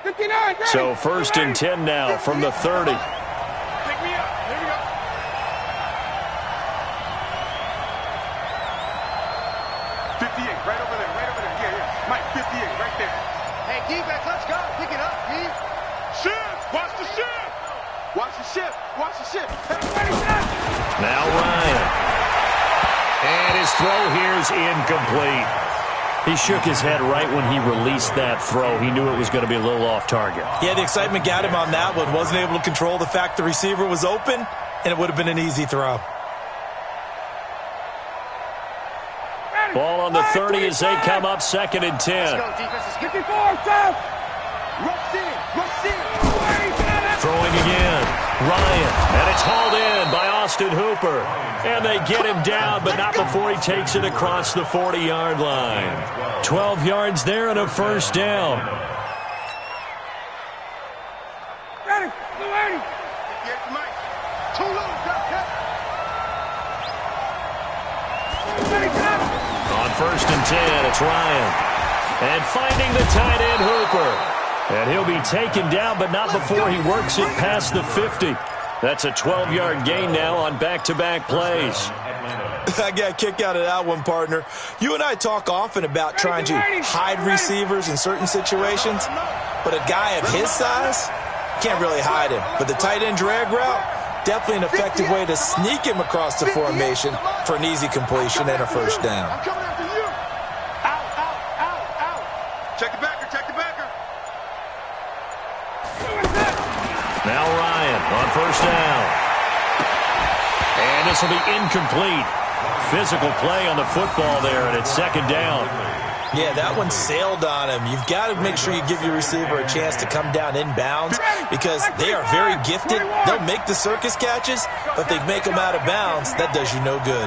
So 1st and 10 now from the 30. Pick me up. Here we go. 58, right over there, right over there. Yeah. Mike, 58, right there. Hey, defense, let's go. Pick it up, D. Shift! Watch the shift! Watch the shift! Watch the shift! Now Ryan. And his throw here's incomplete. He shook his head right when he released that throw. He knew it was going to be a little off target. Yeah, the excitement got him on that one. Wasn't able to control the fact the receiver was open, and it would have been an easy throw. Ball on the 30 as they come up 2nd and 10. Let's go, defense. Let's get 54, South! Rush in! Rush in! Throwing again. Ryan. And it's hauled in by Austin Hooper. And they get him down, but not before he takes it across the 40-yard line. 12 yards there and a 1st down. Ready! Ready! Get Mike. Too low, On 1st and 10, it's Ryan. And finding the tight end, Hooper. And he'll be taken down, but not before he works it past the 50. That's a 12-yard gain now on back-to-back plays. I got a kick out of that one, partner. You and I talk often about trying to hide receivers in certain situations, but a guy of his size can't really hide him. But the tight end drag route, definitely an effective way to sneak him across the formation for an easy completion and a 1st down. I'm coming after you. Out. Check the backer, check the backer. Now Ryan on 1st down. And this will be incomplete. Physical play on the football there, and it's 2nd down. Yeah, that one sailed on him. You've got to make sure you give your receiver a chance to come down inbounds because they are very gifted. They'll make the circus catches, but they make them out of bounds. That does you no good.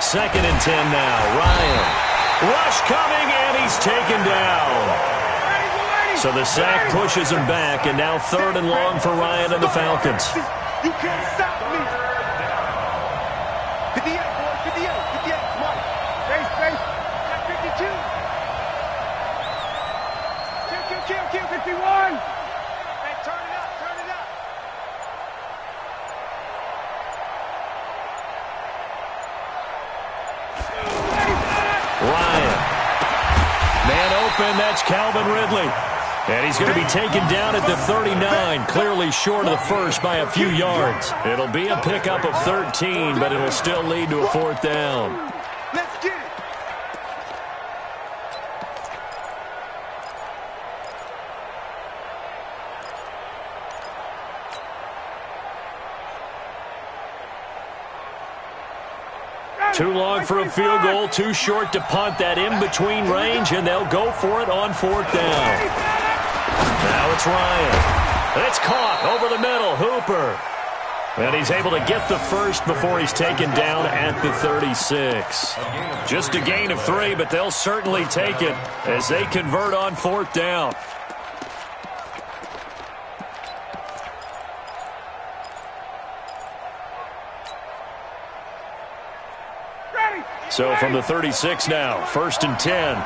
2nd and 10 now. Ryan. Rush coming, and he's taken down. So the sack pushes him back, and now 3rd and long for Ryan and the Falcons. You can't stop me. 58, boy, 58, 58, come on. Face, 52. Kill, 51. Hey, turn it up. Ryan. Man open, that's Calvin Ridley. And he's going to be taken down at the 39, clearly short of the 1st by a few yards. It'll be a pickup of 13, but it'll still lead to a 4th down. Let's get it. Too long for a field goal, too short to punt that in-between range, and they'll go for it on 4th down. Now it's Ryan. It's caught over the middle, Hooper. And he's able to get the 1st before he's taken down at the 36. Just a gain of 3, but they'll certainly take it as they convert on 4th down. So from the 36 now, 1st and 10.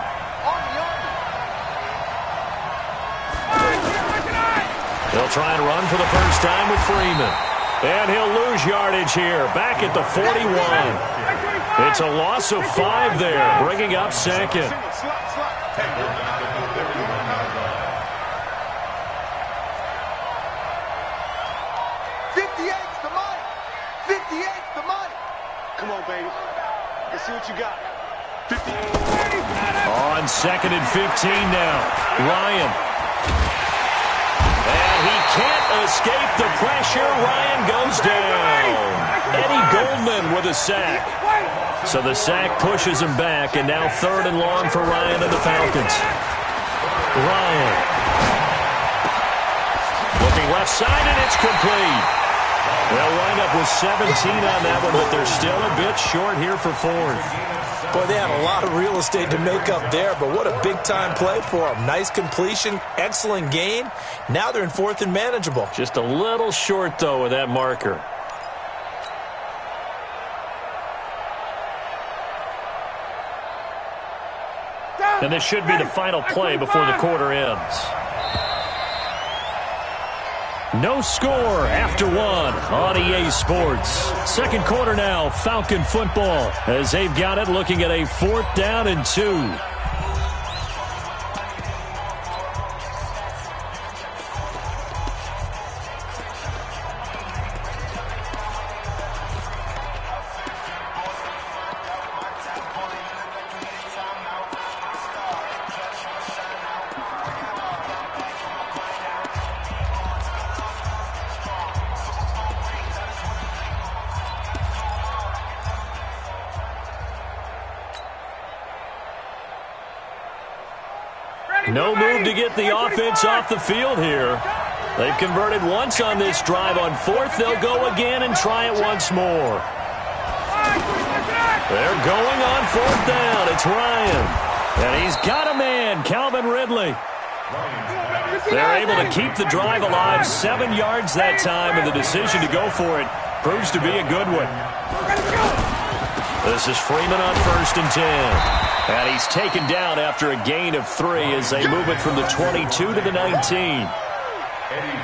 They'll try and run for the 1st time with Freeman. And he'll lose yardage here, back at the 41. It's a loss of 5 there, bringing up 2nd. Come on, baby. Let's see what you got. 50. On 2nd and 15 now. Ryan. And he can't escape the pressure. Ryan goes down. Eddie Goldman with a sack. So the sack pushes him back, and now 3rd and long for Ryan and the Falcons. Ryan. Looking left side, and it's complete. They'll wind up with 17 on that one, but they're still a bit short here for 4th. Boy, they had a lot of real estate to make up there, but what a big-time play for them. Nice completion, excellent gain. Now they're in 4th and manageable. Just a little short, though, with that marker. And this should be the final play before the quarter ends. No score after one on EA Sports. Second quarter now, Falcon football, as they've got it looking at a 4th down and 2. No move to get the offense off the field here. They've converted once on this drive. On 4th, they'll go again and try it once more. They're going on 4th down. It's Ryan. And he's got a man, Calvin Ridley. They're able to keep the drive alive, 7 yards that time, and the decision to go for it proves to be a good one. This is Freeman on 1st and 10. And he's taken down after a gain of 3 as they move it from the 22 to the 19.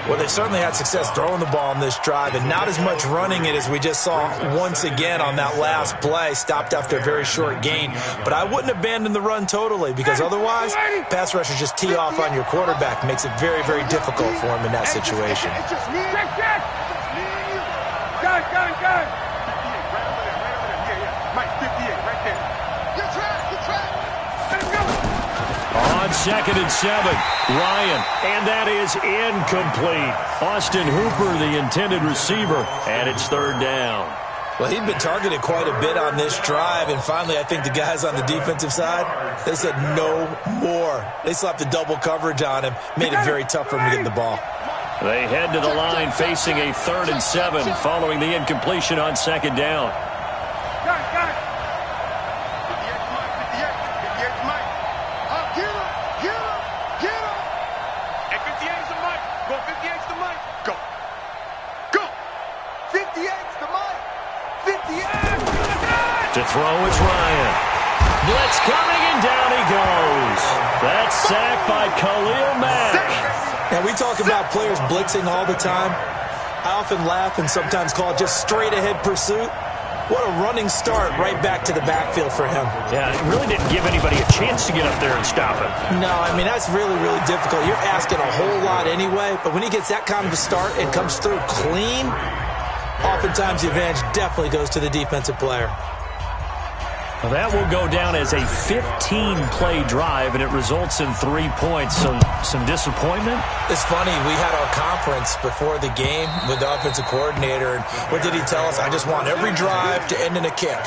Well, they certainly had success throwing the ball on this drive, and not as much running it as we just saw once again on that last play. Stopped after a very short gain. But I wouldn't abandon the run totally, because otherwise, pass rushers just tee off on your quarterback. Makes it very, very difficult for him in that situation. Got it. Mike, 58, right there. Good track. Let him go. On 2nd and 7, Ryan, and that is incomplete. Austin Hooper, the intended receiver, and it's 3rd down. Well, he'd been targeted quite a bit on this drive, and finally I think the guys on the defensive side, they said no more. They slapped the double coverage on him, made it very tough for him to get the ball. They head to the line facing a 3rd and 7 following the incompletion on 2nd down. Got it. 58's Mike, 58's Mike. Get him. And 58's the Mike. Go, 58's the Mike. Go. 58's the Mike. 58. To throw, it's Ryan. Blitz coming, and down he goes. That's sacked by Khalil Mack. And we talk about players blitzing all the time. I often laugh and sometimes call it just straight-ahead pursuit. What a running start right back to the backfield for him. Yeah, it really didn't give anybody a chance to get up there and stop him. No, I mean, that's really, really difficult. You're asking a whole lot anyway, but when he gets that kind of a start and comes through clean, oftentimes the advantage definitely goes to the defensive player. Well, that will go down as a 15-play drive, and it results in 3 points. So some disappointment? It's funny. We had our conference before the game with the offensive coordinator, and what did he tell us? I just want every drive to end in a kick,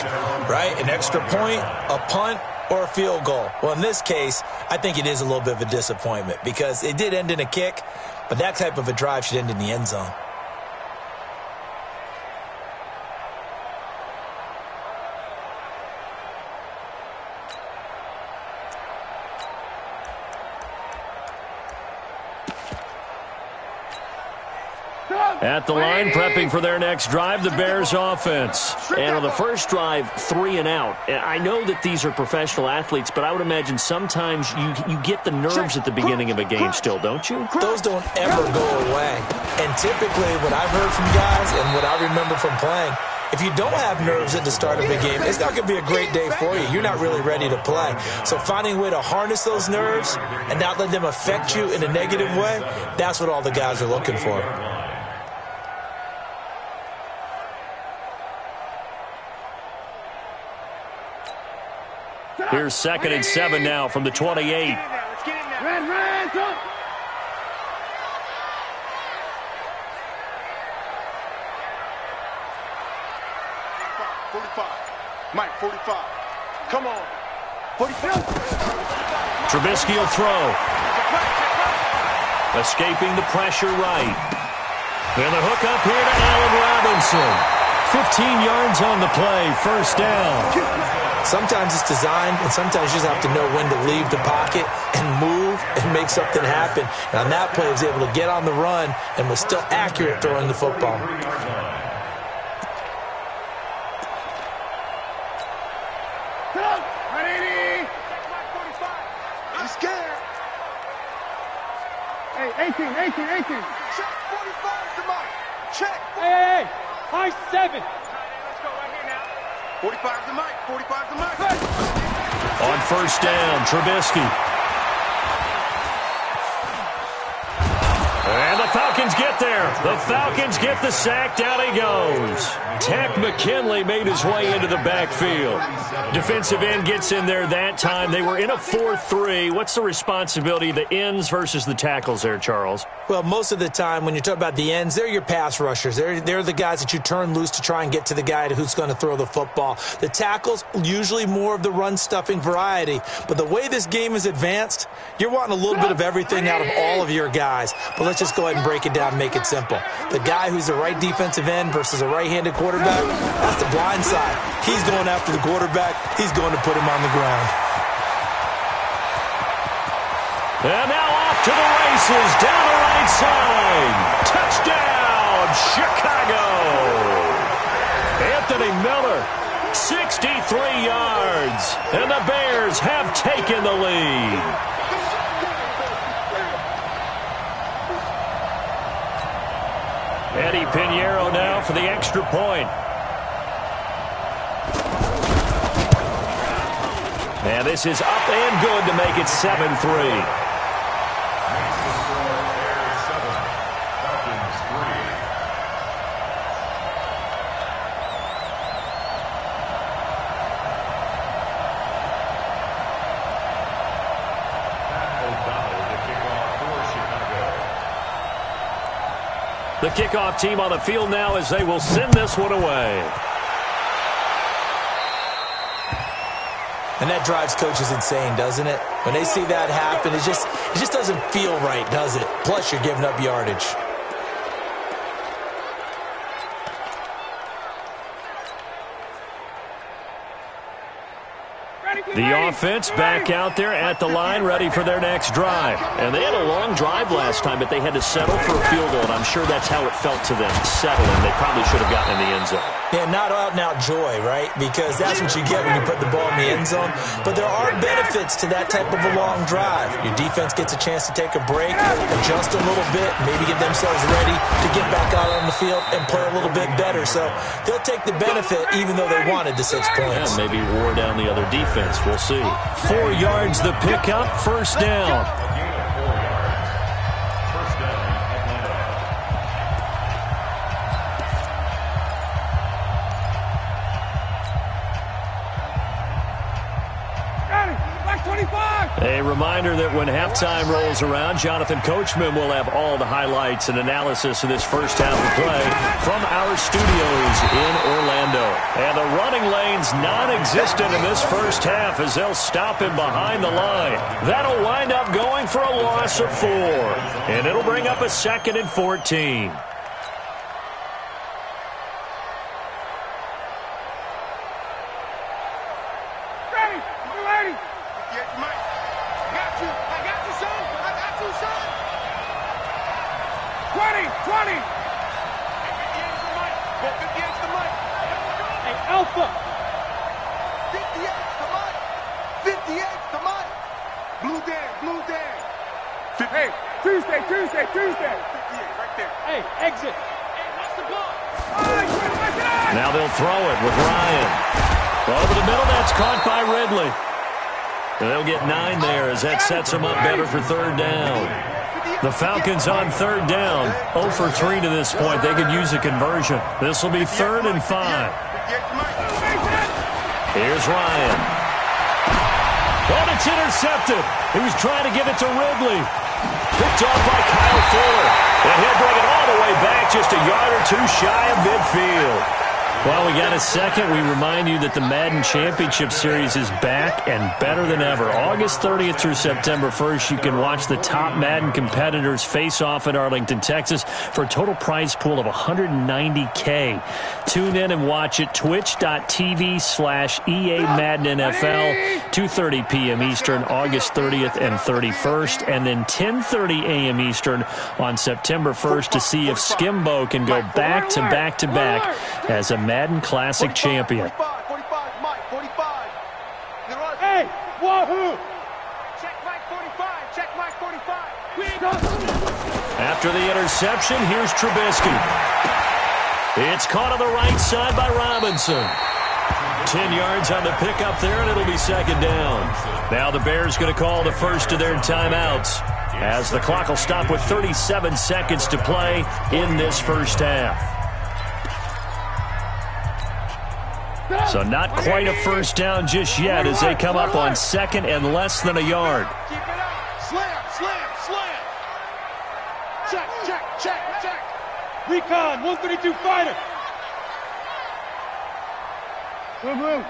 right? An extra point, a punt, or a field goal. Well, in this case, I think it is a little bit of a disappointment because it did end in a kick, but that type of a drive should end in the end zone. At the line, prepping for their next drive, the Bears offense. And on the first drive, 3 and out. I know that these are professional athletes, but I would imagine sometimes you get the nerves at the beginning of a game still, don't you? Those don't ever go away. And typically, what I've heard from guys and what I remember from playing, if you don't have nerves at the start of a game, it's not going to be a great day for you. You're not really ready to play. So finding a way to harness those nerves and not let them affect you in a negative way, that's what all the guys are looking for. Here's 2nd and 7 now from the 28. Let's get in there. Run, go. Mike, 45. Come on. 45. Trubisky will throw. Escaping the pressure right. And the hook up here to Allen Robinson. 15 yards on the play, 1st down. Sometimes it's designed, and sometimes you just have to know when to leave the pocket and move and make something happen. And on that play, he was able to get on the run and was still accurate throwing the football. He's scared. Hey, 18. Check 45's the mic. Check. Hey, high 7. Let's go right here now. 45's the mic. 45's the mic. On first down, Trubisky. And the Falcons get there. The Falcons get the sack. Down he goes. Takk McKinley made his way into the backfield. Defensive end gets in there that time. They were in a 4-3. What's the responsibility of the ends versus the tackles there, Charles? Well, most of the time when you talk about the ends, they're your pass rushers. They're the guys that you turn loose to try and get to the guy who's going to throw the football. The tackles, usually more of the run-stuffing variety. But the way this game is advanced, you're wanting a little bit of everything out of all of your guys. But let's just go ahead and break it down and make it simple. The guy who's the right defensive end versus a right-handed quarterback, that's the blind side. He's going after the quarterback. He's going to put him on the ground. And now off to the races, down the right side. Touchdown, Chicago. Anthony Miller, 63 yards. And the Bears have taken the lead. Eddie Pinheiro now for the extra point. And this is up and good to make it 7-3. The kickoff team on the field now as they will send this one away. And that drives coaches insane, doesn't it? When they see that happen, it just doesn't feel right, does it? Plus, you're giving up yardage. The offense back out there at the line, ready for their next drive. And they had a long drive last time, but they had to settle for a field goal, and I'm sure that's how it felt to them, settling. They probably should have gotten in the end zone. Yeah, not out-and-out joy, right? Because that's what you get when you put the ball in the end zone. But there are benefits to that type of a long drive. Your defense gets a chance to take a break, adjust a little bit, maybe get themselves ready to get back out on the field and play a little bit better. So they'll take the benefit even though they wanted the 6 points. Yeah, maybe wore down the other defense. We'll see. 4 yards the pickup, first down. A reminder that when halftime rolls around, Jonathan Coachman will have all the highlights and analysis of this first half of play from our studios in Orlando. And the running lane's non-existent in this first half as they'll stop him behind the line. That'll wind up going for a loss of 4. And it'll bring up a 2nd and 14. Now they'll throw it with Ryan. Over the middle, that's caught by Ridley. And they'll get 9 there as that sets them up better for 3rd down. The Falcons on 3rd down. 0 for 3 to this point. They could use a conversion. This will be 3rd and 5. Here's Ryan. And it's intercepted. He was trying to give it to Ridley. Picked off by Kyle Fuller. And he'll bring it all the way back just a yard or 2 shy of midfield. Well, we got a second. We remind you that the Madden Championship Series is back and better than ever. August 30th through September 1st, you can watch the top Madden competitors face off at Arlington, Texas for a total prize pool of $190K. Tune in and watch it. Twitch.tv/EA Madden NFL, 2:30 p.m. Eastern, August 30th and 31st, and then 10:30 a.m. Eastern on September 1st to see if Skimbo can go back-to-back-to-back as a Madden Classic champion. 45, Mike, 45. Hey, wahoo! Check Mike 45. Check Mike 45. We ain't gonna... After the interception, here's Trubisky. It's caught on the right side by Robinson. 10 yards on the pickup there, and it'll be second down. Now the Bears going to call the first of their timeouts, as the clock will stop with 37 seconds to play in this first half. So not quite a first down just yet as they come up on second and less than a yard. Keep it up. Slam, slam, slam. Check, check, check, check. Recon, 132 fighter. Move.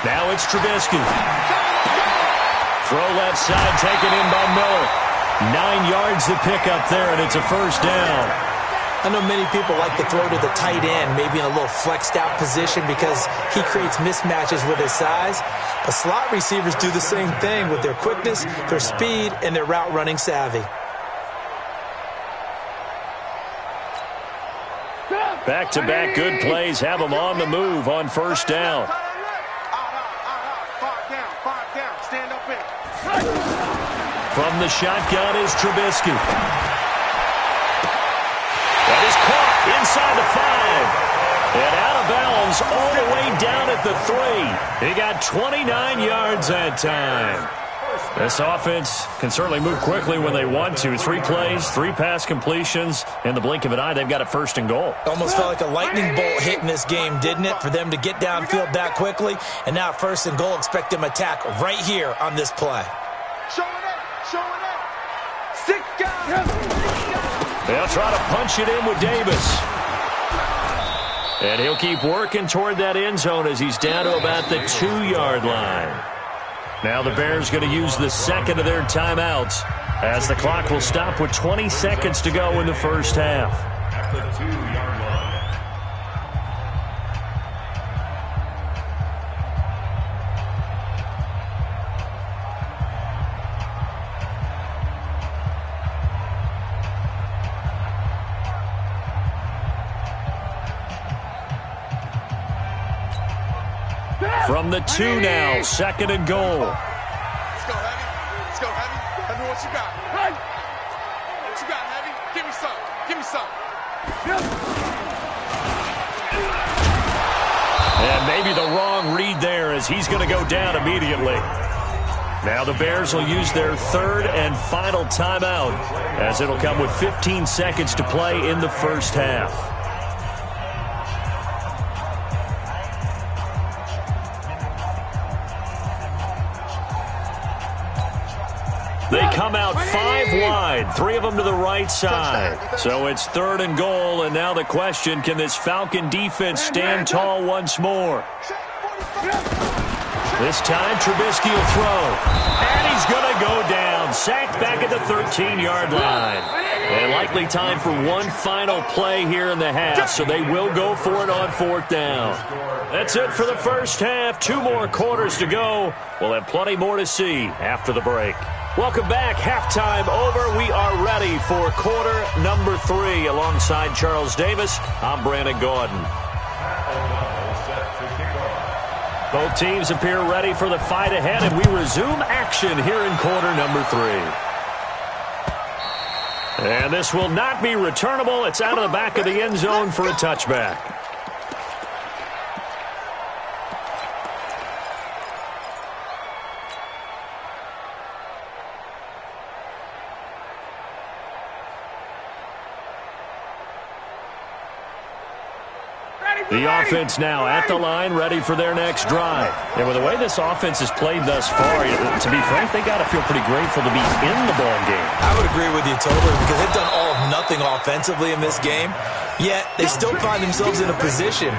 Now it's Trubisky. Throw left side, taken in by Miller. 9 yards to pick up there, and it's a first down. I know many people like to throw to the tight end, maybe in a little flexed out position because he creates mismatches with his size. But slot receivers do the same thing with their quickness, their speed, and their route running savvy. Back-to-back good plays have them on the move on first down. Five down. Stand up in. From the shotgun is Trubisky. That is caught inside the 5. And out of bounds all the way down at the 3. He got 29 yards that time. This offense can certainly move quickly when they want to. 3 plays, 3 pass completions. In the blink of an eye, they've got it first and goal. Almost felt like a lightning bolt hit in this game, didn't it? For them to get downfield that quickly. And now first and goal, expect them to attack right here on this play. Showing up. 6 guys. They'll try to punch it in with Davis. And he'll keep working toward that end zone as he's down to about the 2-yard line. Now the Bears going to use the second of their timeouts as the clock will stop with 20 seconds to go in the first half. At the 2-yard line. From the 2 now, second and goal. Let's go, Heavy. Heavy, what you got? What you got, Heavy? Give me some. And maybe the wrong read there as he's going to go down immediately. Now the Bears will use their third and final timeout as it'll come with 15 seconds to play in the first half. They come out 5 wide, 3 of them to the right side. So it's third and goal, and now the question, can this Falcon defense stand tall once more? This time, Trubisky will throw. And he's going to go down. Sacked back at the 13-yard line. And likely time for one final play here in the half, so they will go for it on 4th down. That's it for the first half. 2 more quarters to go. We'll have plenty more to see after the break. Welcome back. Halftime over. We are ready for quarter number 3. Alongside Charles Davis, I'm Brandon Gordon. Both teams appear ready for the fight ahead, and we resume action here in quarter number 3. And this will not be returnable. It's out of the back of the end zone for a touchback. The offense now at the line, ready for their next drive. And with the way this offense has played thus far, to be frank, they got to feel pretty grateful to be in the ball game. I would agree with you totally because they've done all of nothing offensively in this game, yet they still find themselves in a position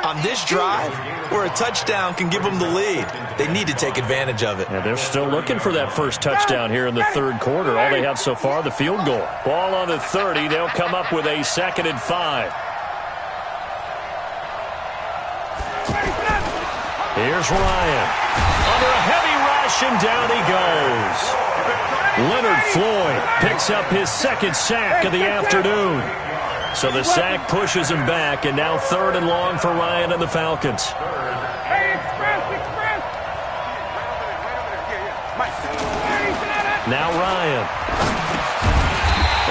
on this drive where a touchdown can give them the lead. They need to take advantage of it. Yeah, they're still looking for that first touchdown here in the third quarter. All they have so far, the field goal. Ball on the 30. They'll come up with a 2nd and 5. Here's Ryan. Under a heavy rush, and down he goes. Leonard Floyd picks up his 2nd sack of the afternoon. So the sack pushes him back, and now 3rd and long for Ryan and the Falcons. Hey, express! Now Ryan.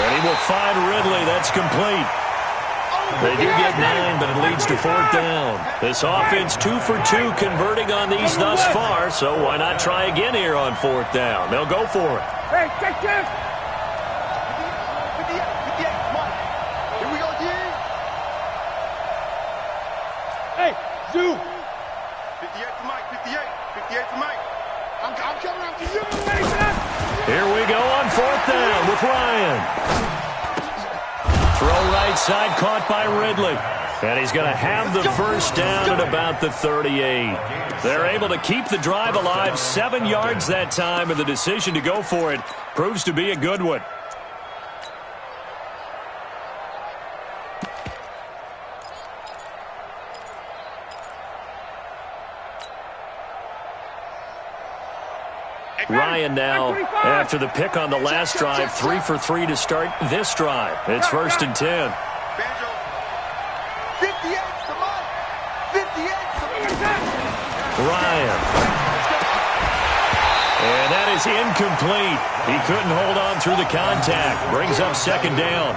And he will find Ridley. That's complete. They do get 9, but it leads to 4th down. This offense 2 for 2 converting on these thus far, so why not try again here on 4th down? They'll go for it. Hey, check this. 58, come on. Here we go, again. Hey, Zoo. 58 for Mike, 58. 58 for Mike. I'm coming after you. Ready for that? Here we go on 4th down with Ryan. Throw right side, caught by Ridley. And he's going to have the first down at about the 38. They're able to keep the drive alive, 7 yards that time, and the decision to go for it proves to be a good one. Ryan now, after the pick on the last drive, 3 for 3 to start this drive. It's 1st and 10. Banjo. 58, come on. 58, come on. Ryan. And that is incomplete. He couldn't hold on through the contact. Brings up 2nd down.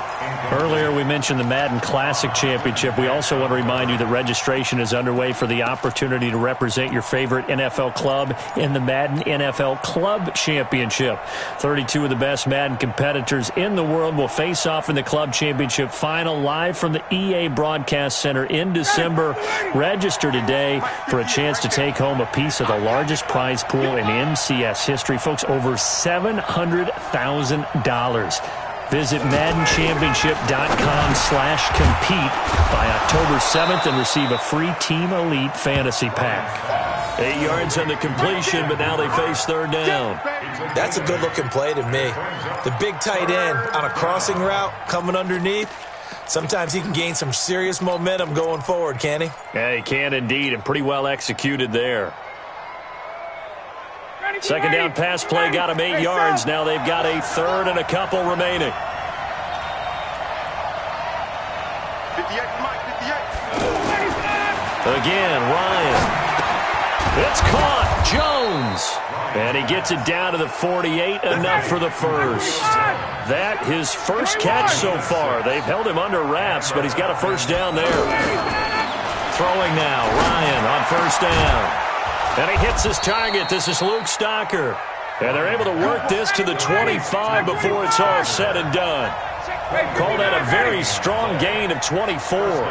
Earlier we mentioned the Madden Classic Championship. We also want to remind you that registration is underway for the opportunity to represent your favorite NFL club in the Madden NFL Club Championship. 32 of the best Madden competitors in the world will face off in the Club Championship final live from the EA Broadcast Center in December. Register today for a chance to take home a piece of the largest prize pool in MCS history. Folks, over $700,000. Visit MaddenChampionship.com/compete by October 7th and receive a free Team Elite Fantasy Pack. 8 yards on the completion, but now they face 3rd down. That's a good-looking play to me. The big tight end on a crossing route coming underneath. Sometimes he can gain some serious momentum going forward, can he? Yeah, he can indeed, and pretty well executed there. 2nd down pass play got him 8 yards. Now they've got a 3rd and a couple remaining. 58 for Mike, 58. Again, Ryan. It's caught. Jones. And he gets it down to the 48, enough for the first. That his first catch so far. They've held him under wraps, but he's got a 1st down there. Throwing now, Ryan on 1st down. And he hits his target. This is Luke Stocker. And they're able to work this to the 25 before it's all said and done. Call that a very strong gain of 24.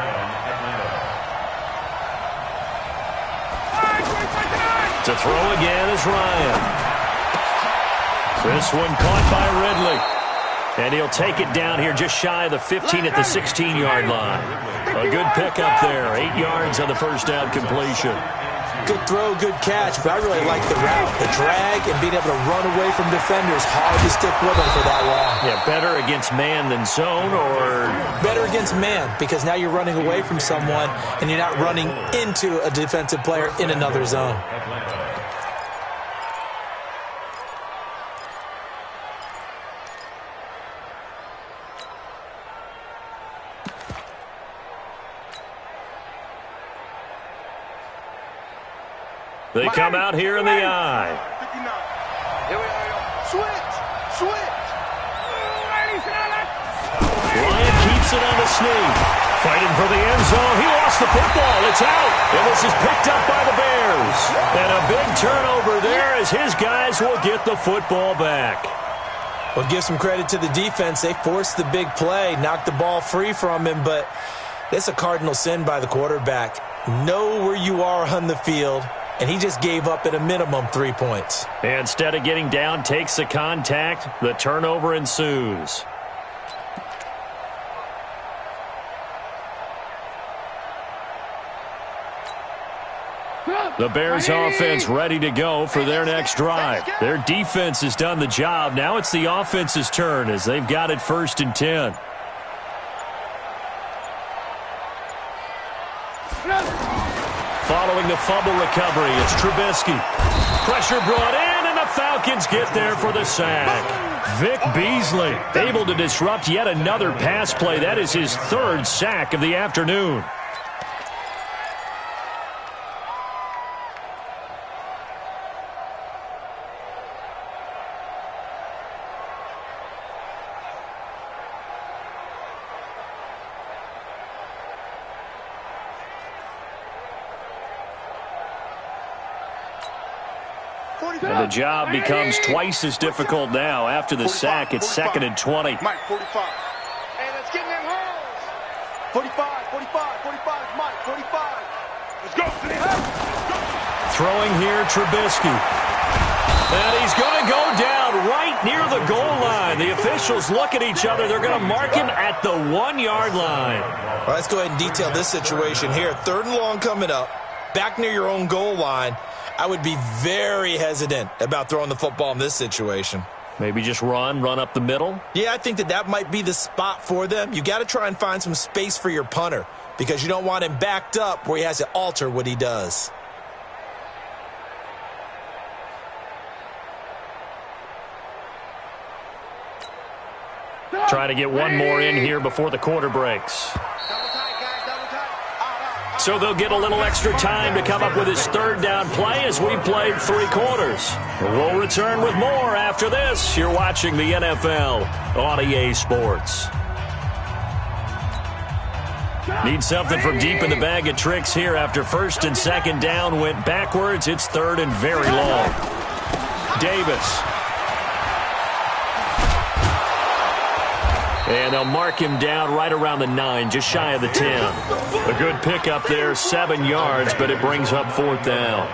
To throw again is Ryan. This one caught by Ridley. And he'll take it down here just shy of the 15 at the 16-yard line. A good pickup there. 8 yards on the 1st down completion. Good throw, good catch, but I really like the route, the drag, and being able to run away from defenders. Hard to stick with them for that long. Yeah, better against man than zone, or? Better against man, because now you're running away from someone, and you're not running into a defensive player in another zone. They come out here in the eye. 59. Here we are. Switch. Ryan keeps it on the sneak. Fighting for the end zone. He lost the football. It's out. And this is picked up by the Bears. And a big turnover there as his guys will get the football back. Well, give some credit to the defense. They forced the big play, knocked the ball free from him, but it's a cardinal sin by the quarterback. Know where you are on the field. And he just gave up at a minimum 3 points. Instead of getting down, takes the contact. The turnover ensues. The Bears offense ready to go for their next drive. Their defense has done the job. Now it's the offense's turn as they've got it 1st and 10. Following the fumble recovery, it's Trubisky. Pressure brought in, and the Falcons get there for the sack. Vic Beasley able to disrupt yet another pass play. That is his 3rd sack of the afternoon. And the job becomes twice as difficult now. After the sack, it's 2nd and 20. Mike, 45. Hey, let's get in them holes. 45, 45, 45, Mike, 45. Let's go. Throwing here, Trubisky. And he's going to go down right near the goal line. The officials look at each other. They're going to mark him at the 1-yard line. Well, let's go ahead and detail this situation here. 3rd and long coming up, back near your own goal line. I would be very hesitant about throwing the football in this situation. Maybe just run up the middle? Yeah, I think that might be the spot for them. You got to try and find some space for your punter because you don't want him backed up where he has to alter what he does. Try to get one more in here before the quarter breaks. So they'll get a little extra time to come up with his 3rd down play as we played 3 quarters. We'll return with more after this. You're watching the NFL on EA Sports. Need something from deep in the bag of tricks here. After 1st and 2nd down went backwards, it's 3rd and very long. Davis. And they'll mark him down right around the 9, just shy of the 10. A good pickup there, 7 yards, but it brings up 4th down.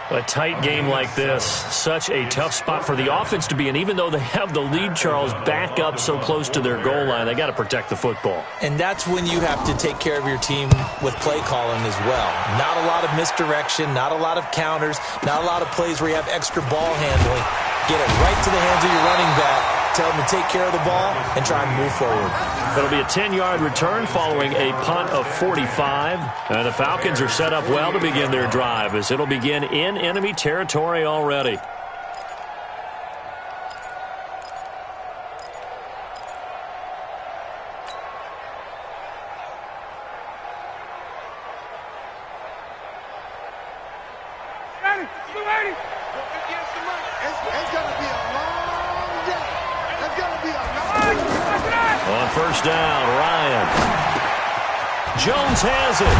A tight game like this, such a tough spot for the offense to be in. Even though they have the lead, Charles, back up so close to their goal line, they got to protect the football. And that's when you have to take care of your team with play calling as well. Not a lot of misdirection, not a lot of counters, not a lot of plays where you have extra ball handling. Get it right to the hands of your running back. Tell them to take care of the ball and try and move forward. It'll be a 10-yard return following a punt of 45. And the Falcons are set up well to begin their drive as it'll begin in enemy territory already. On 1st down, Ryan. Jones has it.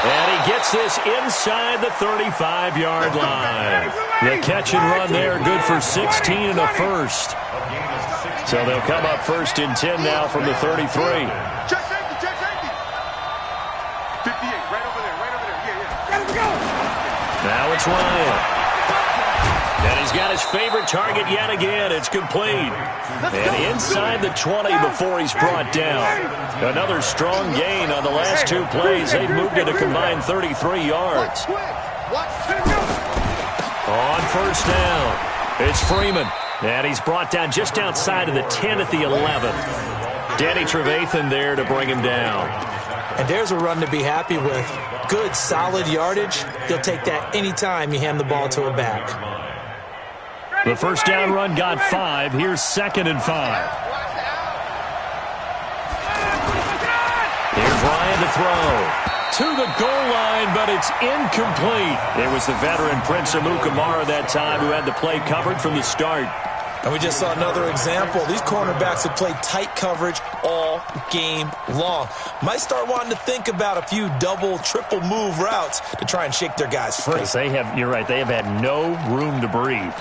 And he gets this inside the 35-yard line. The catch and run there, good for 16 and a first. So they'll come up 1st and 10 now from the 33. Check safety, check safety. 58, right over there, right over there. Yeah. Now it's Ryan. And he's got his favorite target yet again. It's complete. And inside the 20 before he's brought down. Another strong gain on the last 2 plays. They've moved it a combined 33 yards. On 1st down, it's Freeman. And he's brought down just outside of the 10 at the 11. Danny Trevathan there to bring him down. And there's a run to be happy with. Good, solid yardage. You'll take that anytime you hand the ball to a back. The 1st down run got 5. Here's 2nd and 5. Here's Ryan to throw. To the goal line, but it's incomplete. It was the veteran Prince Amukamara that time who had the play covered from the start. And we just saw another example. These cornerbacks have played tight coverage all game long. Might start wanting to think about a few double, triple move routes to try and shake their guys free. You're right, they have had no room to breathe.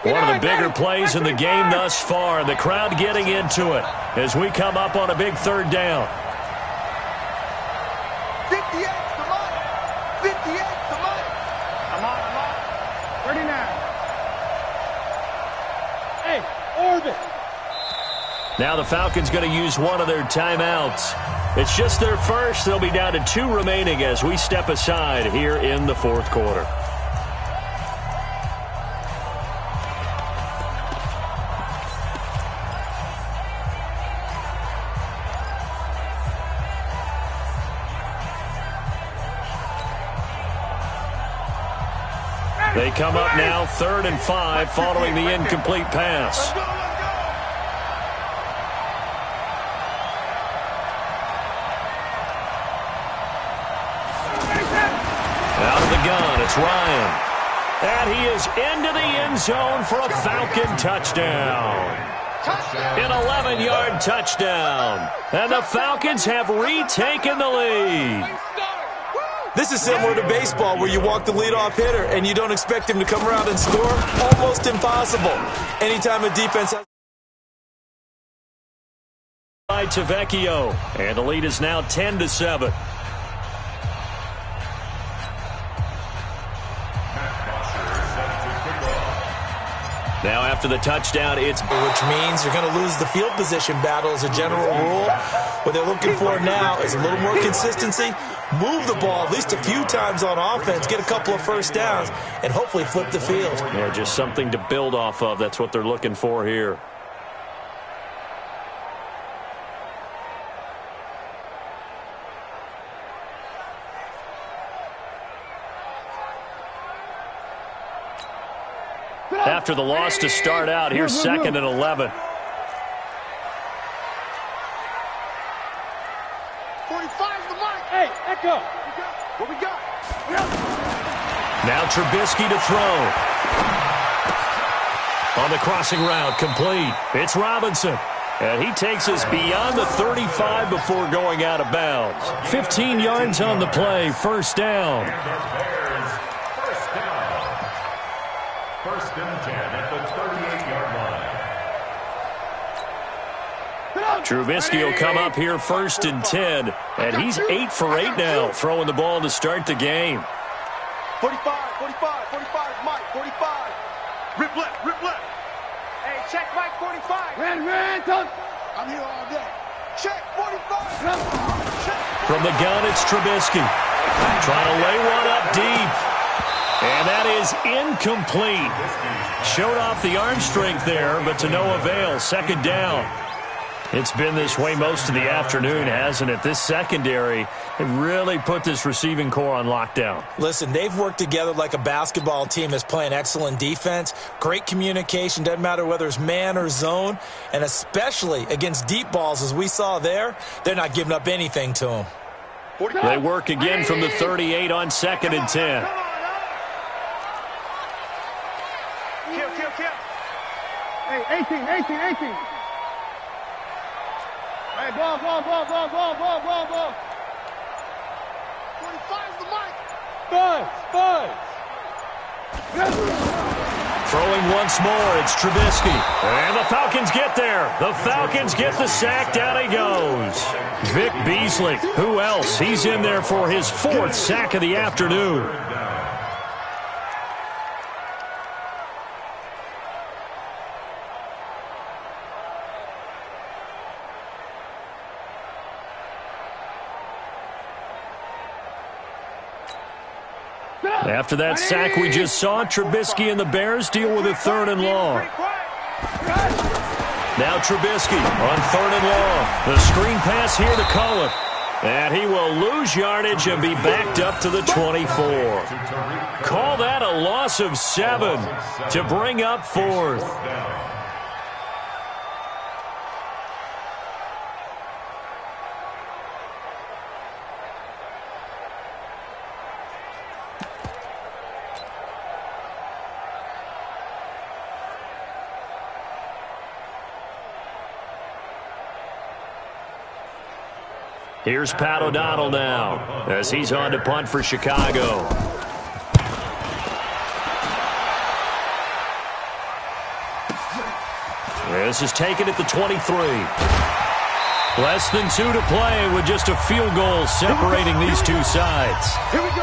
One of the bigger plays in the game thus far. The crowd getting into it as we come up on a big 3rd down. 58, come on. 58, come on. I'm on. 39. Hey, orbit. Now the Falcons going to use one of their timeouts. It's just their first. They'll be down to 2 remaining as we step aside here in the 4th quarter. They come up now 3rd and 5 following the incomplete pass. Out of the gun, it's Ryan. And he is into the end zone for a Falcon touchdown. An 11-yard touchdown. And the Falcons have retaken the lead. This is similar to baseball where you walk the leadoff hitter and you don't expect him to come around and score. Almost impossible. Anytime a defense has... To Vecchio. And the lead is now 10-7. Now after the touchdown, it's... Which means you're going to lose the field position battle as a general rule. What they're looking for now is a little more consistency. Move the ball at least a few times on offense, get a couple of first downs, and hopefully flip the field. Yeah, just something to build off of. That's what they're looking for here. After the loss to start out, here's 2nd and 11. 45's the mark. Hey, Echo. What we got? Now Trubisky to throw. On the crossing route, complete. It's Robinson. And he takes us beyond the 35 before going out of bounds. 15 yards on the play, first down. First and 10 at the 38-yard line. Trubisky will come up here 1st and 10. And he's 8 for 8 now, throwing the ball to start the game. 45, 45, 45, Mike, 45. Rip left, rip left. Hey, check Mike, 45. Ran, touch. I'm here all day. Check 45. Check. From the gun, it's Trubisky. Trying to lay one up deep. And that is incomplete. Showed off the arm strength there, but to no avail. 2nd down. It's been this way most of the afternoon, hasn't it? This secondary, it really put this receiving core on lockdown. Listen, they've worked together like a basketball team that's playing excellent defense. Great communication, doesn't matter whether it's man or zone. And especially against deep balls, as we saw there, they're not giving up anything to them. They work again from the 38 on 2nd and 10. Kill. Hey, 18. Hey, ball. 45's the mark. Buzz. Throwing once more, it's Trubisky. And the Falcons get there. The Falcons get the sack. Down he goes. Vic Beasley. Who else? He's in there for his 4th sack of the afternoon. After that sack we just saw, Trubisky and the Bears deal with a 3rd and long. Now Trubisky on 3rd and long. The screen pass here to Cullen. And he will lose yardage and be backed up to the 24. Call that a loss of 7 to bring up 4th. Here's Pat O'Donnell now as he's on to punt for Chicago. This is taken at the 23. Less than 2 to play with just a field goal separating these two sides. Here we go.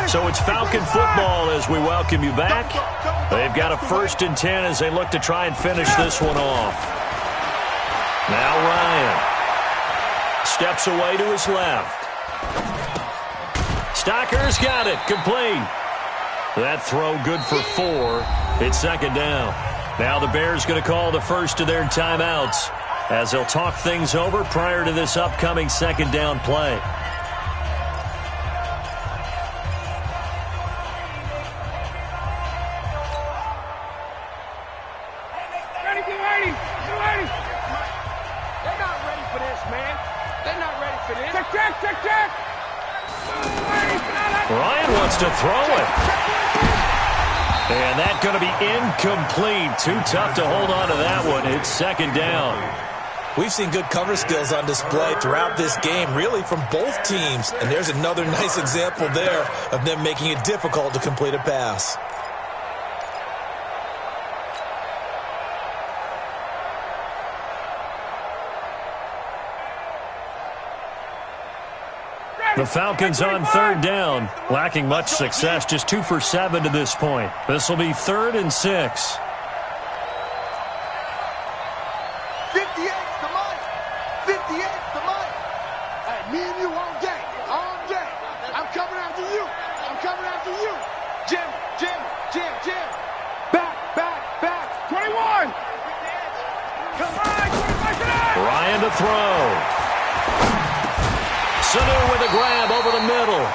So it's Falcon football as we welcome you back. They've got a 1st and 10 as they look to try and finish this one off. Now Ryan steps away to his left. Stocker's got it. Complete. That throw good for 4. It's 2nd down. Now the Bears going to call the first of their timeouts as they'll talk things over prior to this upcoming 2nd down play. wants to throw it. And that's going to be incomplete. Too tough to hold on to that one. It's second down. We've seen good cover skills on display throughout this game, really from both teams. And there's another nice example there of them making it difficult to complete a pass. The Falcons on third down, lacking much success, just 2 for 7 to this point. This will be 3rd and 6. 58 to Mike. 58 to Mike. Hey, me and you all day. All day. I'm coming after you. I'm coming after you. Jim. Back. 21. Come on, 25. Ryan to throw. Sanu with a grab over the middle.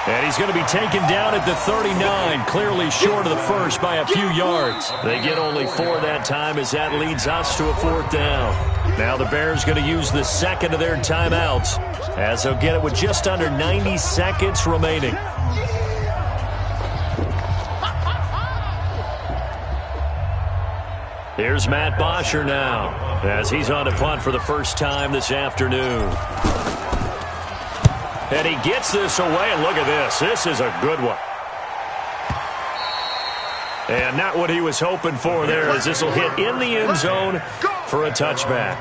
And he's going to be taken down at the 39, clearly short of the first by a few yards. They get only 4 that time as that leads us to a 4th down. Now the Bears going to use the second of their timeouts as they'll get it with just under 90 seconds remaining. Here's Matt Bosher now as he's on to punt for the first time this afternoon. And he gets this away, and look at this. This is a good one. And not what he was hoping for there, as this will hit in the end zone for a touchback.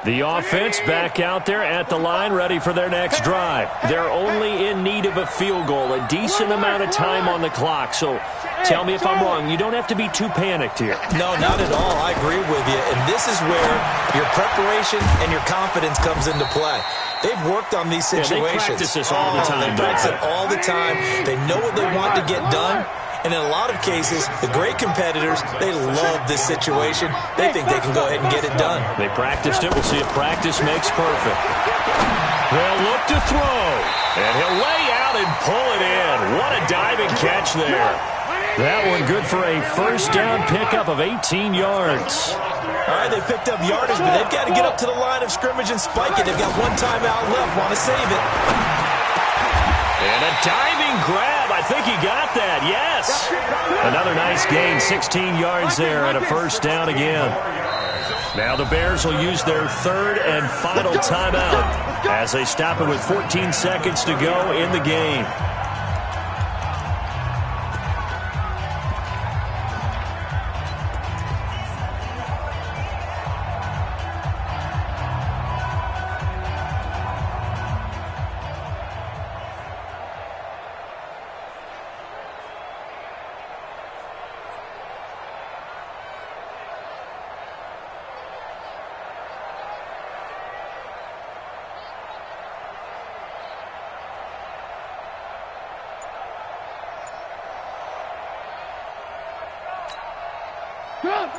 The offense back out there at the line, ready for their next drive. They're only in need of a field goal, a decent amount of time on the clock. So tell me if I'm wrong. You don't have to be too panicked here. No, not at all. I agree with you. And this is where your preparation and your confidence comes into play. They've worked on these situations. Yeah, they practice this all the time. They practice it all the time. They know what they want to get done. And in a lot of cases, the great competitors, they love this situation. They think they can go ahead and get it done. They practiced it. We'll see if practice makes perfect. They'll look to throw. And he'll lay out and pull it in. What a diving catch there. That one good for a first down pickup of 18 yards. All right, they picked up yardage, but they've got to get up to the line of scrimmage and spike it. They've got one timeout left. Want to save it. And a diving grab. I think he got that. Yes. Another nice gain. 16 yards there and a first down again. Now the Bears will use their third and final timeout as they stop it with 14 seconds to go in the game.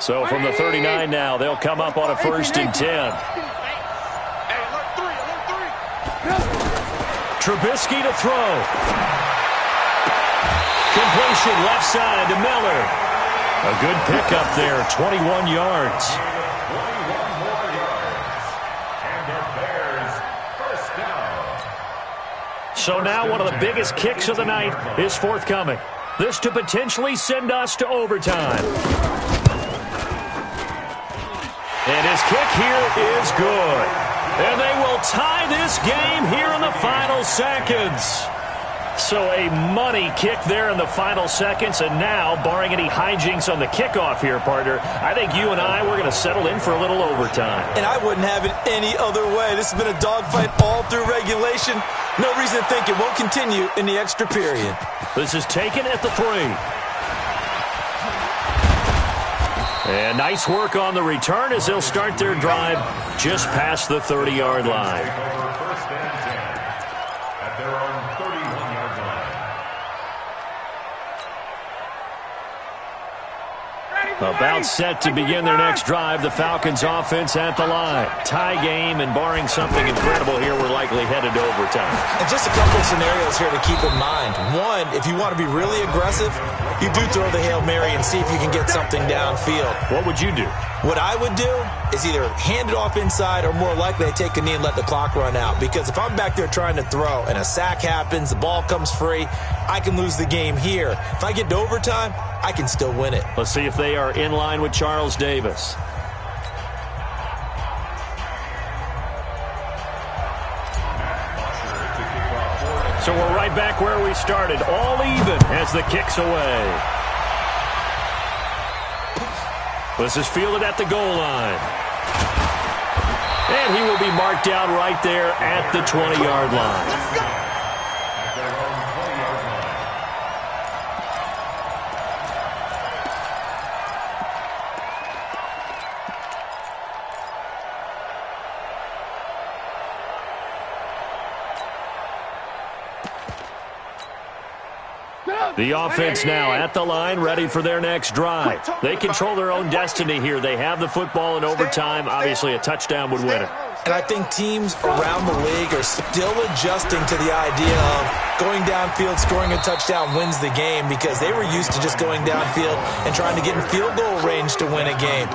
So from the 39 now, they'll come up on a 1st and 10. Trubisky to throw. Completion left side to Miller. A good pickup there, 21 yards. So now one of the biggest kicks of the night is forthcoming. This to potentially send us to overtime. And his kick here is good. And they will tie this game here in the final seconds. So a money kick there in the final seconds. And now, barring any hijinks on the kickoff here, partner, I think you and I, we're going to settle in for a little overtime. And I wouldn't have it any other way. This has been a dogfight all through regulation. No reason to think it won't continue in the extra period. This is taken at the 3. And nice work on the return as they'll start their drive just past the 30-yard line. At their own 31-yard line. Ready, About set to begin their next drive. The Falcons offense at the line. Tie game, and barring something incredible here, we're likely headed to overtime. And just a couple of scenarios here to keep in mind. One, if you want to be really aggressive, you do throw the Hail Mary and see if you can get something downfield. What would you do? What I would do is either hand it off inside or more likely I take a knee and let the clock run out. Because if I'm back there trying to throw and a sack happens, the ball comes free, I can lose the game here. If I get to overtime, I can still win it. Let's see if they are in line with Charles Davis. So we're right back where we started, all even as the kick's away. This is fielded at the goal line. And he will be marked down right there at the 20-yard line. The offense now at the line, ready for their next drive. They control their own destiny here. They have the football in overtime. Obviously, a touchdown would win it. And I think teams around the league are still adjusting to the idea of going downfield, scoring a touchdown wins the game, because they were used to just going downfield and trying to get in field goal range to win a game.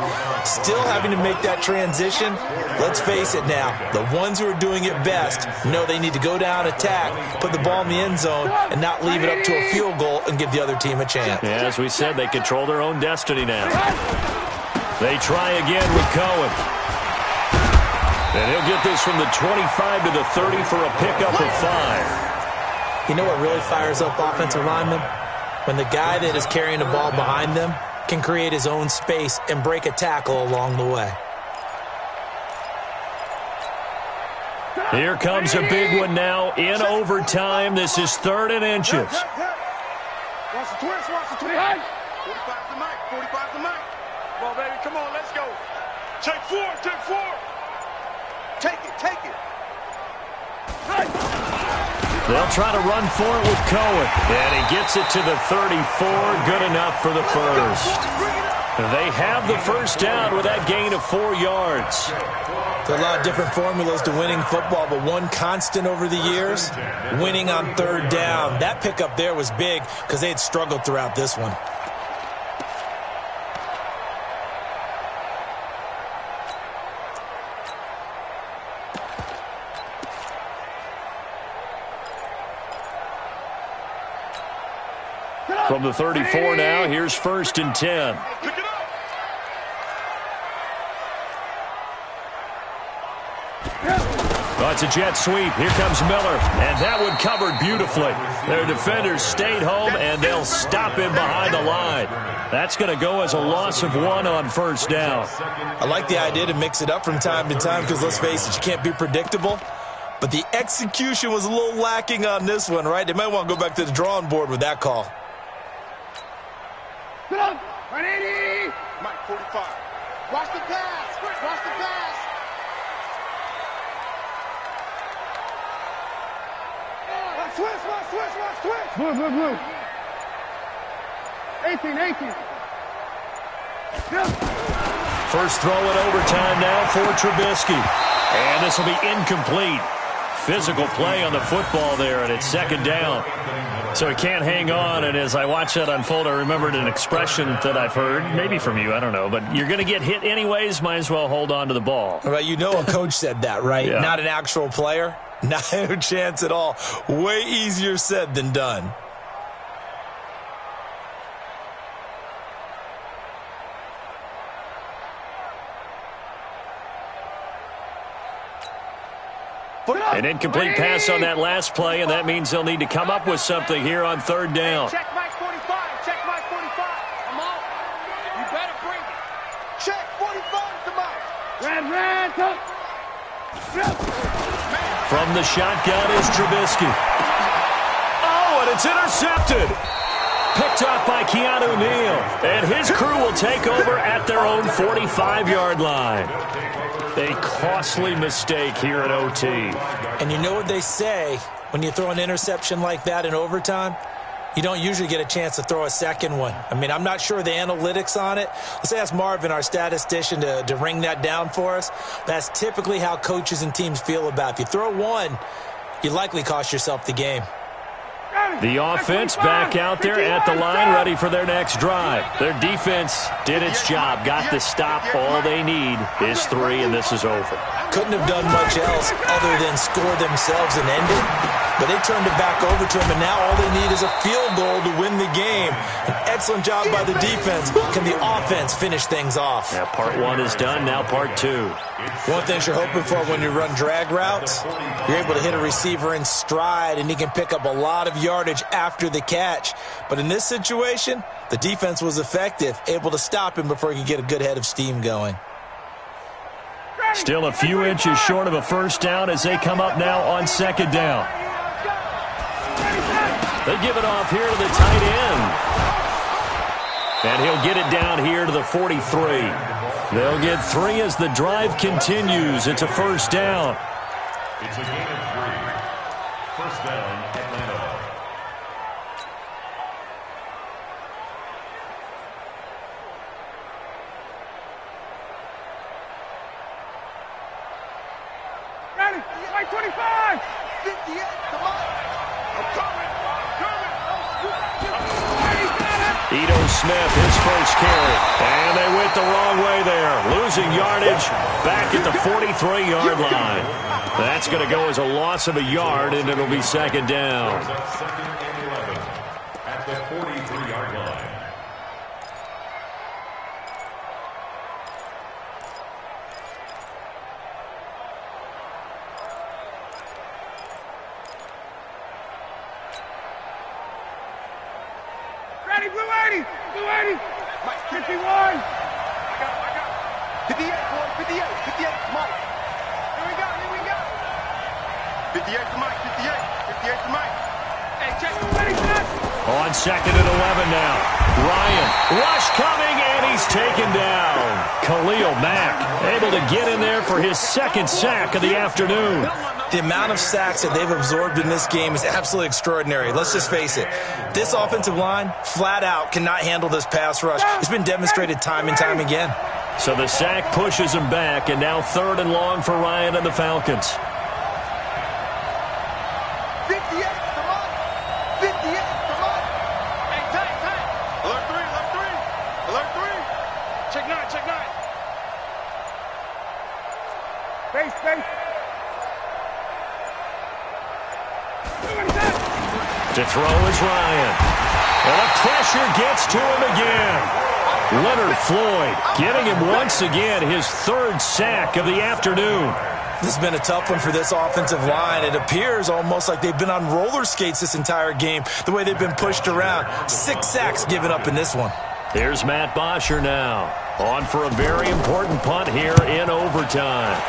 Still having to make that transition. Let's face it now, the ones who are doing it best know they need to go down, attack, put the ball in the end zone, and not leave it up to a field goal and give the other team a chance. Yeah, as we said, they control their own destiny now. They try again with Cohen. And he'll get this from the 25 to the 30 for a pickup of 5. You know what really fires up offensive linemen? When the guy that is carrying the ball behind them can create his own space and break a tackle along the way. Here comes a big one now in overtime. This is 3rd and inches. Watch the twist, watch the twist. 45 to Mike, 45 to Mike. Come on, baby, come on, let's go. Take 4, take 4. Take it, take it. They'll try to run for it with Cohen. And he gets it to the 34. Good enough for the first. They have the first down with that gain of 4 yards. There are a lot of different formulas to winning football, but one constant over the years, winning on 3rd down. That pickup there was big because they had struggled throughout this one. From the 34 now, here's 1st and 10. Oh, it's a jet sweep. Here comes Miller, and that one covered beautifully. Their defenders stayed home, and they'll stop him behind the line. That's going to go as a loss of 1 on 1st down. I like the idea to mix it up from time to time because, let's face it, you can't be predictable. But the execution was a little lacking on this one, right? They might want to go back to the drawing board with that call. Get up, 180. Mike, 45. Watch the pass, watch the pass. Watch twist. Blue. 18. First throw in overtime now for Trubisky. And this will be incomplete. Physical play on the football there, and it's 2nd down. So he can't hang on, and as I watch that unfold, I remembered an expression that I've heard, maybe from you, I don't know, but you're going to get hit anyways, might as well hold on to the ball. Right, you know a coach said that, right? Yeah. Not an actual player. No chance at all. Way easier said than done. An incomplete pass on that last play, and that means they'll need to come up with something here on 3rd down. Check Mike 45. Check Mike 45. Come on. You better bring it. Check 45 to Mike. Red, tuck. From the shotgun is Trubisky. Oh, and it's intercepted. Picked off by Keanu Neal. And his crew will take over at their own 45-yard line. A costly mistake here at OT. And you know what they say when you throw an interception like that in overtime? You don't usually get a chance to throw a second one. I mean, I'm not sure the analytics on it. Let's ask Marvin, our statistician, to ring that down for us. That's typically how coaches and teams feel about it. If you throw one, you likely cost yourself the game. The offense back out there at the line, ready for their next drive. Their defense did its job, got the stop. All they need is 3, and this is over. Couldn't have done much else other than score themselves and end it. But they turned it back over to him, and now all they need is a field goal to win the game. An excellent job by the defense. Can the offense finish things off? Yeah, part 1 is done, now part 2. One thing you're hoping for when you run drag routes, you're able to hit a receiver in stride, and he can pick up a lot of yardage after the catch. But in this situation, the defense was effective, able to stop him before he could get a good head of steam going. Still a few inches short of a first down as they come up now on second down. They give it off here to the tight end. And he'll get it down here to the 43. They'll get 3 as the drive continues. It's a first down. It's a gain of 3. First down, Atlanta. Ready? Like 25. 58, come on. I'm coming. Ito Smith, his first carry. And they went the wrong way there. Losing yardage back at the 43-yard line. That's going to go as a loss of a yard, and it'll be second down. Second and 11 at the 43-yard line. Ready, blue 80. Blue 80. Mike, 51. I got it. 58, boy, 58, 58, Mike. Here we go. 58 to Mike, 58, 58 to Mike. Hey, check the ready, set. On second and 11 now. Ryan, rush coming, and he's taken down. Khalil Mack able to get in there for his second sack of the afternoon. The amount of sacks that they've absorbed in this game is absolutely extraordinary. Let's just face it. This offensive line, flat out, cannot handle this pass rush. It's been demonstrated time and time again. So the sack pushes him back, and now third and long for Ryan and the Falcons. 58, come on. 58, come on. Hey, tight. Alert 3, alert 3. Alert 3. Check 9, check 9. Space. To throw is Ryan. And the pressure gets to him again. Leonard Floyd getting him once again his third sack of the afternoon. This has been a tough one for this offensive line. It appears almost like they've been on roller skates this entire game, the way they've been pushed around. 6 sacks given up in this one. Here's Matt Bosher now, on for a very important punt here in overtime.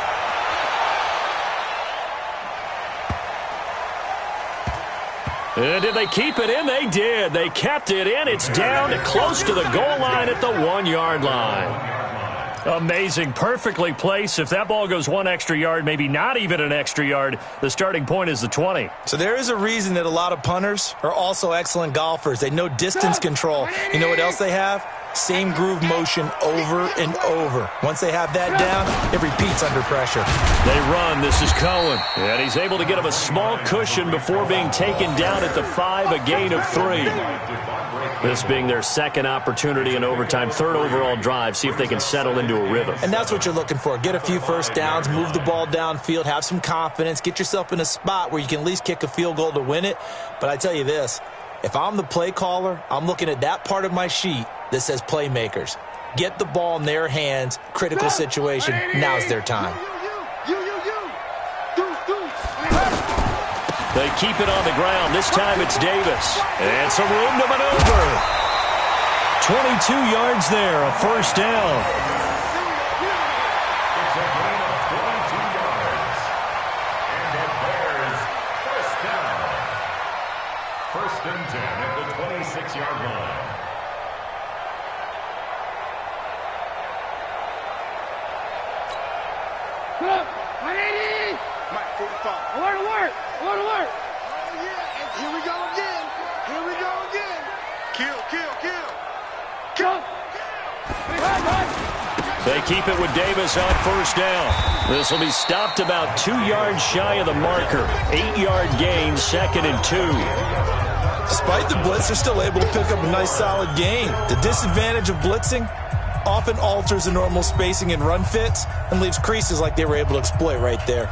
And did they keep it in? They did. They kept it in. It's down close to the goal line at the 1-yard line. Amazing. Perfectly placed. If that ball goes 1 extra yard, maybe not even an extra yard, the starting point is the 20. So there is a reason that a lot of punters are also excellent golfers. They know distance control. You know what else they have? Same groove motion over and over. Once they have that down, it repeats under pressure. They run. This is Cohen. And he's able to get him a small cushion before being taken down at the 5, a gain of 3. This being their second opportunity in overtime, third overall drive. See if they can settle into a rhythm. And that's what you're looking for. Get a few first downs, move the ball downfield, have some confidence, get yourself in a spot where you can at least kick a field goal to win it. But I tell you this, if I'm the play caller, I'm looking at that part of my sheet that says playmakers. Get the ball in their hands, critical situation, now's their time. They keep it on the ground. This time it's Davis. And some room to maneuver. 22 yards there, a first down. It's a gain of 22 yards. And the Bears first down. First and 10 at the 26-yard line. Look, 180. Mike, 45. Alert. Oh, yeah, and here we go again. Kill, kill, kill. Jump. They keep it with Davis on first down. This will be stopped about 2 yards shy of the marker. 8-yard gain, 2nd and 2. Despite the blitz, they're still able to pick up a nice solid gain. The disadvantage of blitzing often alters the normal spacing and run fits and leaves creases like they were able to exploit right there.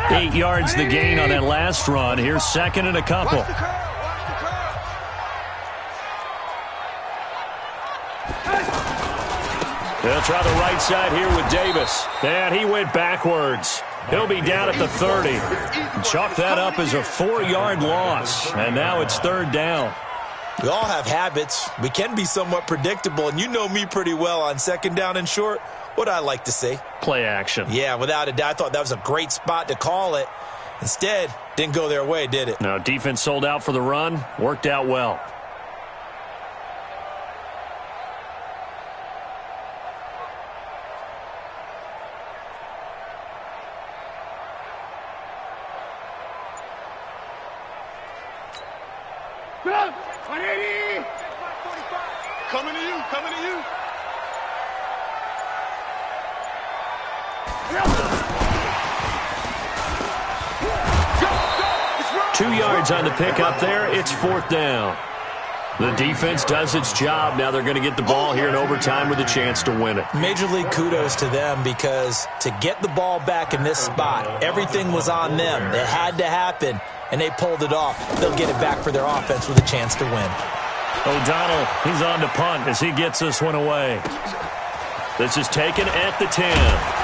Eight yards the gain on that last run. Here's 2nd and a couple. Watch the curve. Watch the curve. They'll try the right side here with Davis. And he went backwards. He'll be down at the 30. Chalk that up as a 4-yard loss. And now it's 3rd down. We all have habits. We can be somewhat predictable, and you know me pretty well on 2nd down and short. What I like to say. Play action. Yeah, without a doubt. I thought that was a great spot to call it. Instead, didn't go their way, did it? No, defense sold out for the run. Worked out well. Jump. 180. Coming to you, coming to you. 2 yards on the pickup there. It's 4th down. The defense does its job. Now they're going to get the ball here in overtime with a chance to win it. Major League kudos to them because to get the ball back in this spot, everything was on them. It had to happen, and they pulled it off. They'll get it back for their offense with a chance to win. O'Donnell, he's on to punt as he gets this one away. This is taken at the 10.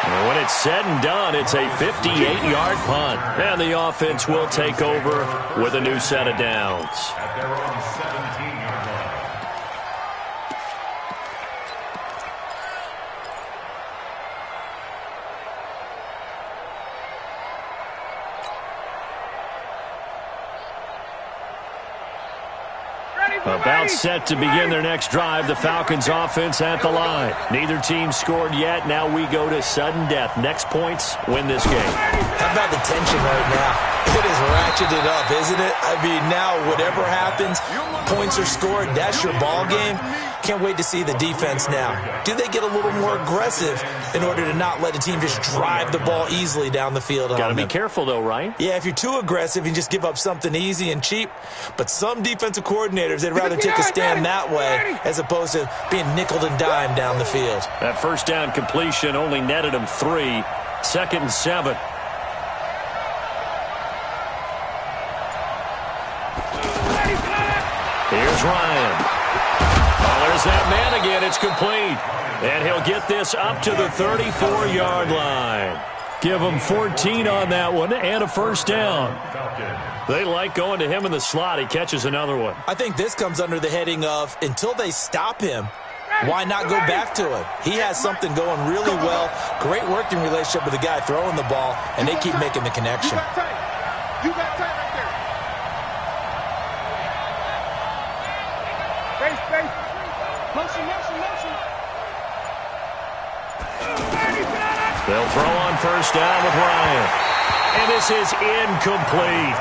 And when it's said and done, it's a 58-yard punt. And the offense will take over with a new set of downs. At their own 17-yard line. About set to begin their next drive. The Falcons offense at the line. Neither team scored yet. Now we go to sudden death. Next points win this game. How about the tension right now? It is ratcheted up, isn't it? I mean, now whatever happens, points are scored, that's your ball game. Can't wait to see the defense now. Do they get a little more aggressive in order to not let the team just drive the ball easily down the field? Got to be careful, though, right? Yeah, if you're too aggressive, you just give up something easy and cheap. But some defensive coordinators, they'd rather take a stand that way as opposed to being nickeled and dimed down the field. That first down completion only netted him 3. 2nd and 7. Here's Ryan. Oh, there's that man again. It's complete. And he'll get this up to the 34-yard line. Give him 14 on that one and a first down. They like going to him in the slot. He catches another one. I think this comes under the heading of until they stop him, why not go back to him? He has something going really well. Great working relationship with the guy throwing the ball, and they keep making the connection. You got tight right there. Face. Motion. They'll throw on first down with Ryan. And this is incomplete.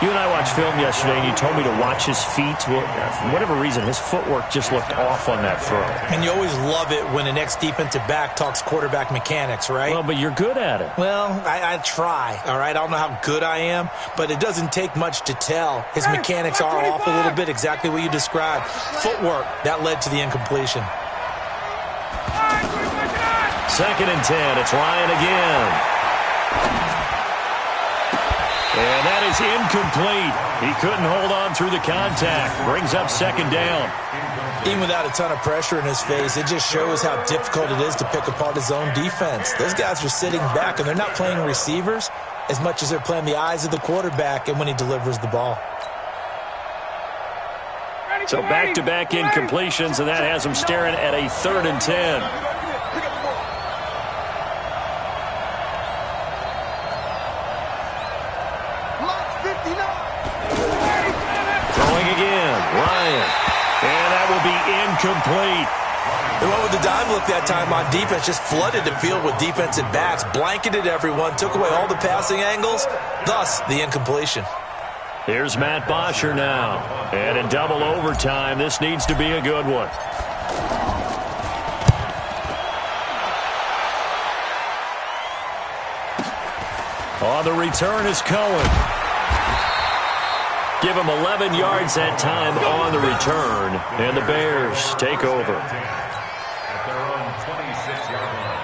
You and I watched film yesterday, and you told me to watch his feet. Well, for whatever reason, his footwork just looked off on that throw. And you always love it when an ex-defensive back talks quarterback mechanics, right? Well, but you're good at it. Well, I try, all right? I don't know how good I am, but it doesn't take much to tell. His mechanics are off a little bit, exactly what you described. Footwork, that led to the incompletion. 2nd and 10. It's Ryan again. And that is incomplete. He couldn't hold on through the contact. Brings up 2nd down. Even without a ton of pressure in his face, it just shows how difficult it is to pick apart his own defense. Those guys are sitting back, and they're not playing receivers as much as they're playing the eyes of the quarterback and when he delivers the ball. So back-to-back incompletions, and that has him staring at a 3rd and 10. be incomplete. They went with the dime look that time on defense, just flooded the field with defensive backs, blanketed everyone, took away all the passing angles, thus the incompletion. Here's Matt Bosher now. And in double overtime, this needs to be a good one. On the return is Cohen. Give him 11 yards that time on the return. And the Bears take over. At their own 26-yard line.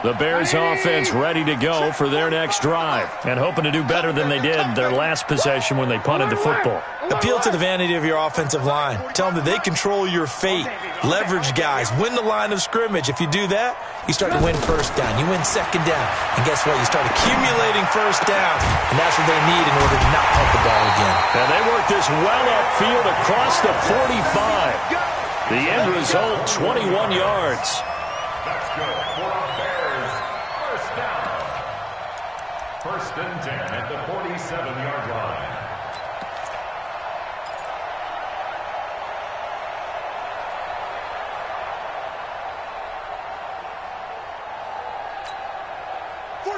The Bears offense ready to go for their next drive and hoping to do better than they did their last possession when they punted the football. Appeal to the vanity of your offensive line. Tell them that they control your fate. Leverage guys. Win the line of scrimmage. If you do that, you start to win first down. You win second down. And guess what? You start accumulating first downs. And that's what they need in order to not punt the ball again. And they work this well upfield across the 45. The end result, 21 yards. That's good for the Bears. First down. First and 10 at the 47-yard line.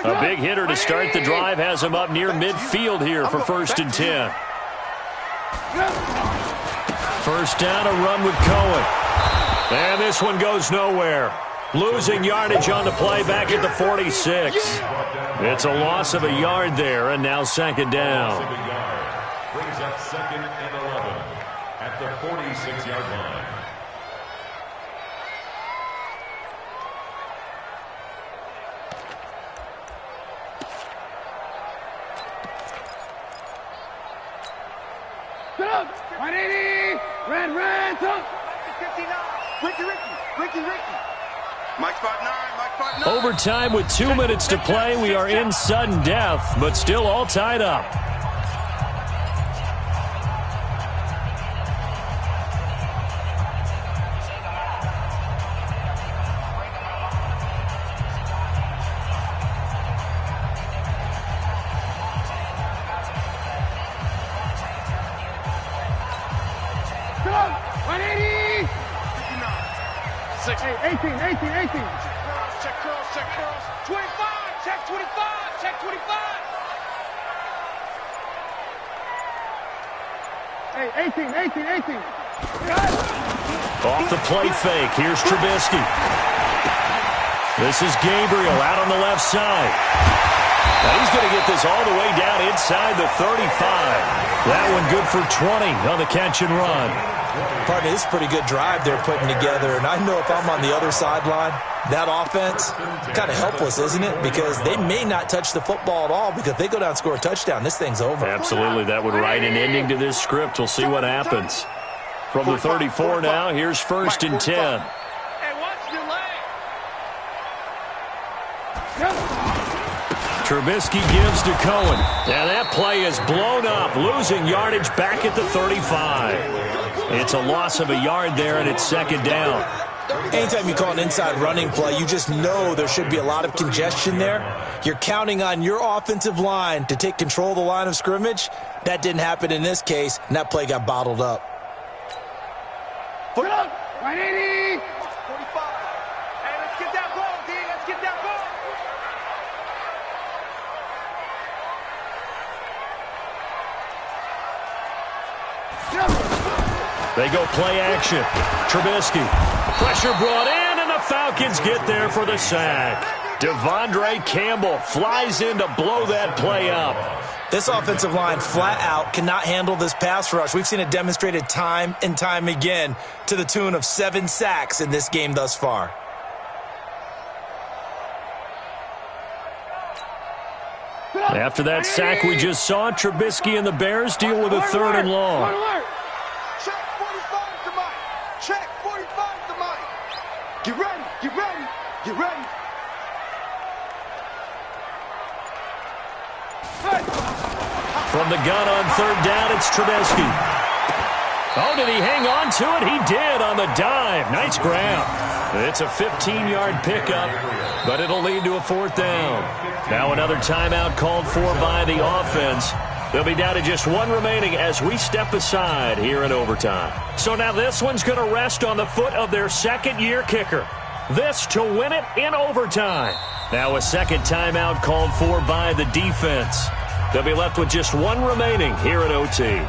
A big hitter to start the drive has him up near midfield here for first and 10. First down, a run with Cohen. And this one goes nowhere. Losing yardage on the play back at the 46. It's a loss of a yard there, and now second down. Brings up second and 11 at the 46-yard line. Get up! 180! Red, up! 59! Ricky! Mike 5'9", Mike 5'9". Overtime with 2 minutes to play. We are in sudden death, but still all tied up. Get up! 180! 18. Check curls. 25, check 25. Hey, 18. Off the play fake. Here's Trubisky. This is Gabriel out on the left side. Now he's going to get this all the way down inside the 35. That one good for 20 on the catch and run. Partner, this is a pretty good drive they're putting together. And I know if I'm on the other sideline, that offense, kind of helpless, isn't it? Because they may not touch the football at all, because if they go down and score a touchdown, this thing's over. Absolutely. That would write an ending to this script. We'll see what happens. From the 34 now, here's first and 10. Hey, watch your leg. Trubisky gives to Cohen. And that play is blown up, losing yardage back at the 35. It's a loss of a yard there, and it's second down. Anytime you call an inside running play, you just know there should be a lot of congestion there. You're counting on your offensive line to take control of the line of scrimmage. That didn't happen in this case, and that play got bottled up. Get up! 180! 45. Hey, let's get that ball, D. Let's get that ball. They go play action. Trubisky. Pressure brought in, and the Falcons get there for the sack. Devondre Campbell flies in to blow that play up. This offensive line flat out cannot handle this pass rush. We've seen it demonstrated time and time again to the tune of 7 sacks in this game thus far. After that sack we just saw, Trubisky and the Bears deal with a third and long. Check 45 to Mike. Check 45 to Mike. Get ready. From the gun on third down, it's Trubisky. Oh, did he hang on to it? He did on the dive. Nice grab. It's a 15-yard pickup, but it'll lead to a 4th down. Now another timeout called for by the offense. They'll be down to just one remaining as we step aside here in overtime. So now this one's going to rest on the foot of their second-year kicker. This to win it in overtime. Now a second timeout called for by the defense. They'll be left with just one remaining here at OT.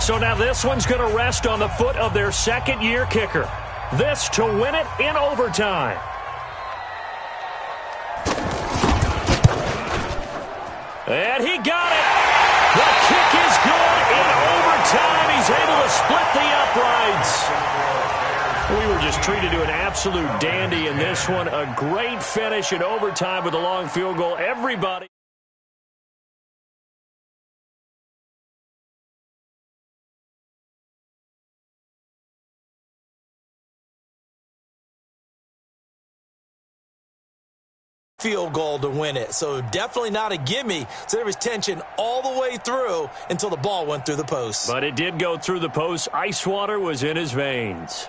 So now this one's going to rest on the foot of their second-year kicker. This to win it in overtime. And he got it. The kick is good in overtime. He's able to split the uprights. We were just treated to an absolute dandy in this one. A great finish in overtime with a long field goal. Everybody. Field goal to win it, so definitely not a gimme. So there was tension all the way through until the ball went through the post. But it did go through the post. Ice water was in his veins.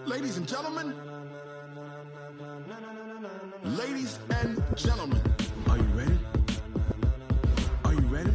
Ladies and gentlemen, ladies and gentlemen, are you ready? Are you ready?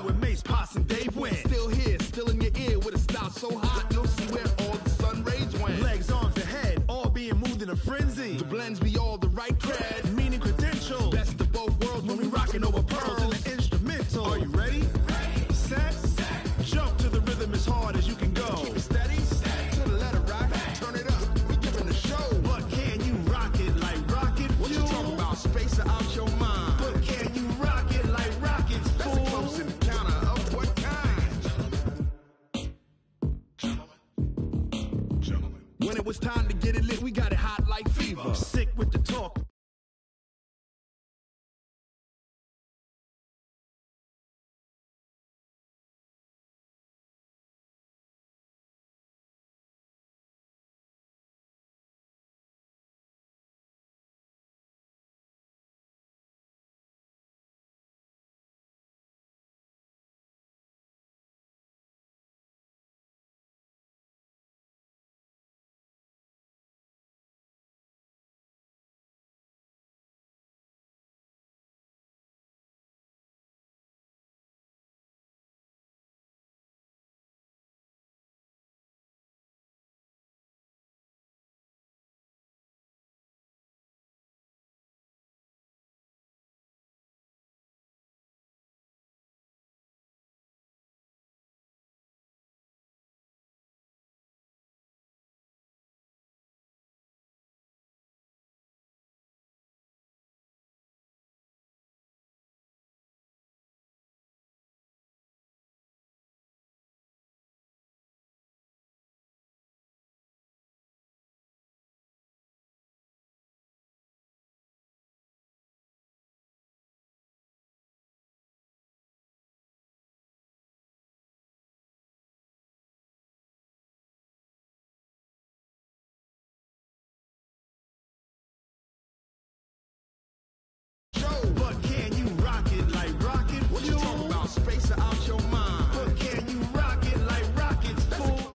With Mace, Poss, and Dave win. Still here, still in your ear with a style so hot, you'll see where all the sun rays went. Legs, arms, and head, all being moved in a frenzy. The blends be all the right cred, meaning credentials. Best of both worlds when we rockin' over pearls in the instrumental. Are you ready? Ready. Set. Jump to the rhythm as hard as you can go. Keep it steady. To the letter rock. Turn it up. We giving the show. But can you rock it like rocket fuel? What you talking about? Space out your mind. But can you rock it like rockets, fool? That's a close encounter of what kind? get it lit, we got it hot like fever. Sick with the talk. But can you rock it like rocket? What you talking about? Space out your mind. But can you rock it like rockets, fool?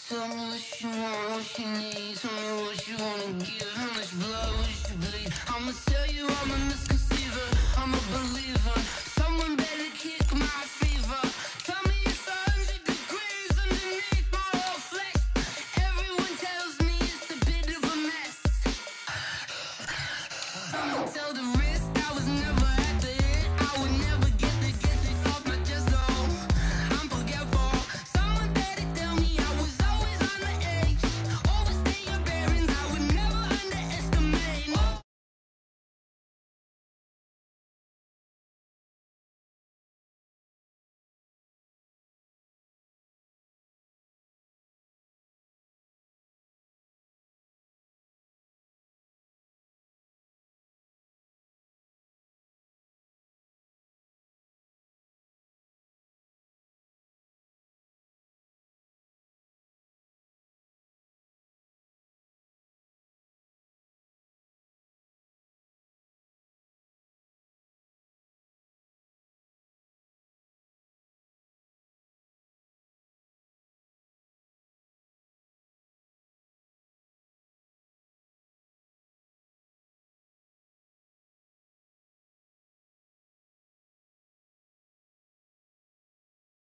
Tell me what you want, what you need. Tell me what you wanna give. How much blood would you bleed? I'ma tell you I'm a misconceiver. I'm a believer. Someone better kick my fever. Tell me it's 100 degrees underneath my whole flesh. Everyone tells me it's a bit of a mess. I'ma tell the risk I was never at the end. I would never get it off my chest. Oh, I'm forgetful. Someone better tell me I was always on the edge. Overstay your bearings. I would never underestimate. Oh.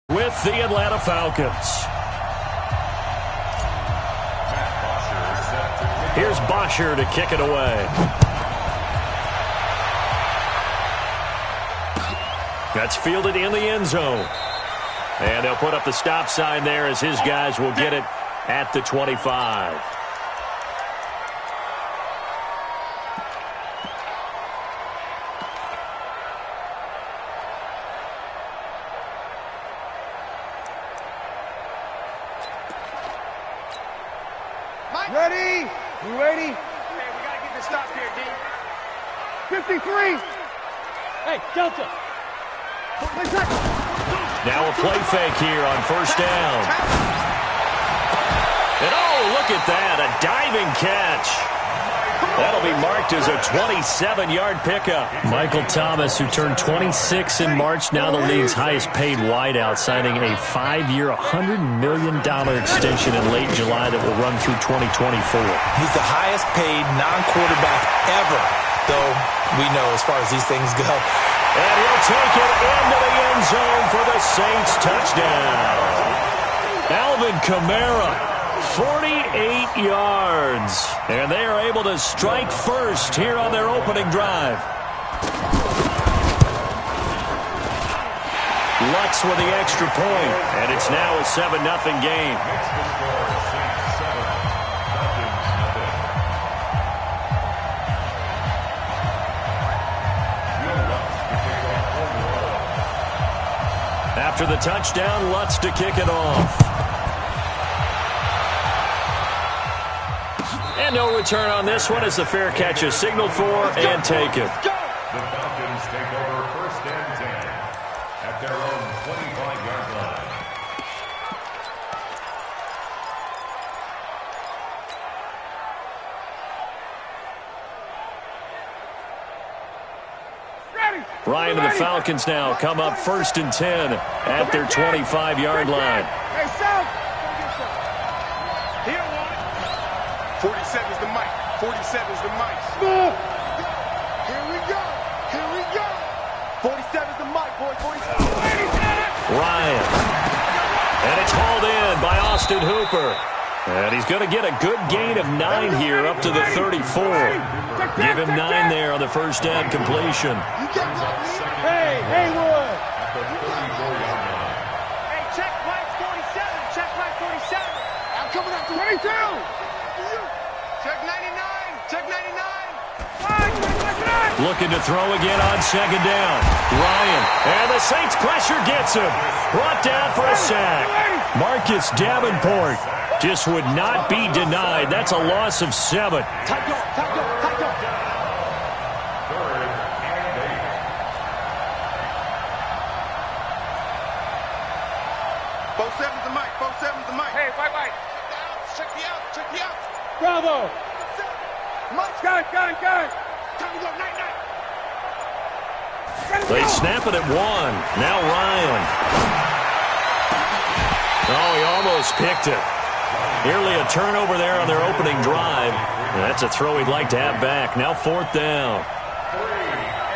With the Atlanta Falcons. Here's Bosher to kick it away. That's fielded in the end zone. And they'll put up the stop sign there as his guys will get it at the 25. Ready? You ready? Man, we gotta get this stop here, D. 53. Hey, Delta. Now a play fake here on first down. And oh, look at that, a diving catch. That'll be marked as a 27-yard pickup. Michael Thomas, who turned 26 in March, now the league's highest-paid wideout, signing a 5-year, $100 million extension in late July that will run through 2024. He's the highest-paid non-quarterback ever, though we know as far as these things go. And he'll take it into the end zone for the Saints touchdown. Alvin Kamara. 48 yards. And they are able to strike first here on their opening drive. Lutz with the extra point, and it's now a 7-0 game. After the touchdown, Lutz to kick it off. And no return on this one as the fair catch is signaled for and taken. The Falcons take over 1st and 10 at their own 25-yard line. Ryan and the Falcons now come up 1st and 10 at their 25-yard line. Hey, South. He don't want it. 47's the mic. 47's the mic. Here we go. Here we go. 47's the mic, boy. 47. Ryan. And it's hauled in by Austin Hooper. And he's going to get a good gain of 9 here up to the 34. Give him 9 there on the first down completion. Hey, Haywood. Hey, check flag 47. Check flag 47. I'm coming up to 22. Check 99. Check 99. Looking to throw again on 2nd down. Ryan. And the Saints pressure gets him. Brought down for a sack. Marcus Davenport just would not be denied. That's a loss of 7. Tight go. Hey, white. Check me out. Bravo. Got it. Time to go, night. They snap it at 1. Now Ryan. Oh, he almost picked it. Nearly a turnover there on their opening drive. That's a throw he'd like to have back. Now 4th down.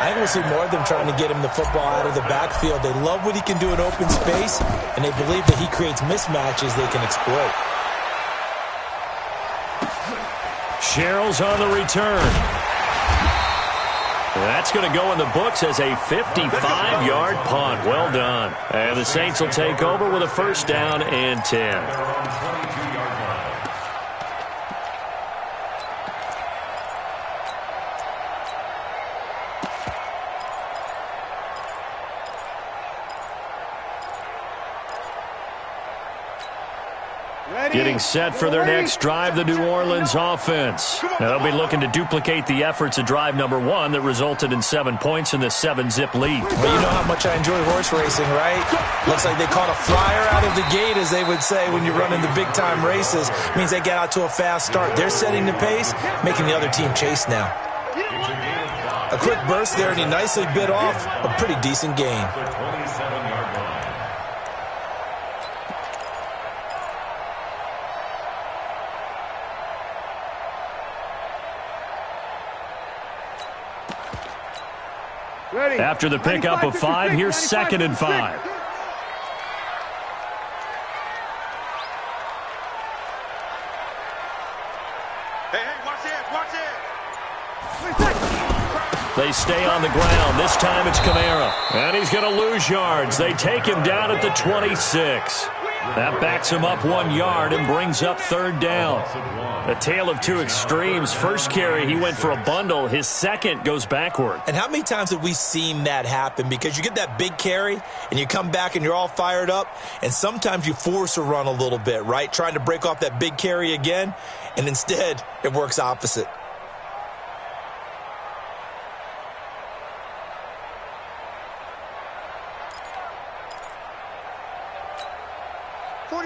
I think we'll see more of them trying to get him the football out of the backfield. They love what he can do in open space, and they believe that he creates mismatches they can exploit. Sherrill's on the return. That's going to go in the books as a 55-yard punt. Well done. And the Saints will take over with a 1st down and 10. Getting set for their next drive, the New Orleans offense. Now, they'll be looking to duplicate the efforts of drive number 1 that resulted in 7 points in the 7-zip lead. Well, you know how much I enjoy horse racing, right? Looks like they caught a flyer out of the gate, as they would say when you're running the big-time races. It means they get out to a fast start. They're setting the pace, making the other team chase now. A quick burst there, and he nicely bit off a pretty decent gain. After the pickup of 5, here's 2nd and 5. Hey, watch it. They stay on the ground. This time it's Kamara. And he's going to lose yards. They take him down at the 26. That backs him up 1 yard and brings up 3rd down. A tale of two extremes. First carry, he went for a bundle. His second goes backward. And how many times have we seen that happen? Because you get that big carry, and you come back and you're all fired up, and sometimes you force a run a little bit, right? Trying to break off that big carry again, and instead it works opposite.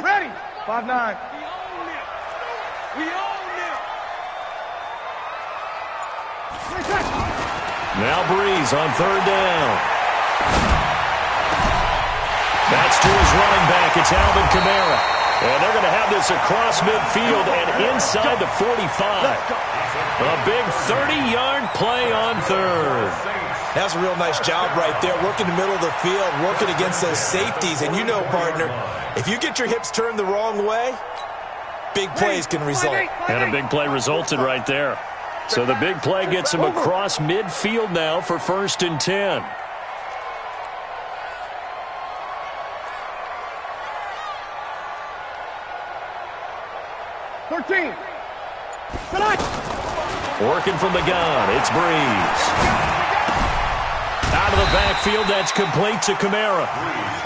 Ready. 5-9. We own them. Now Breeze on 3rd down. That's to his running back. It's Alvin Kamara. And they're going to have this across midfield and inside the 45. A big 30-yard play on 3rd. That's a real nice job right there, working the middle of the field, working against those safeties. And you know, partner, if you get your hips turned the wrong way, big plays can result. And a big play resulted right there. So the big play gets him across midfield now for 1st and 10. 13. Tonight. Working from the gun, it's Breeze. Out of the backfield, that's complete to Kamara.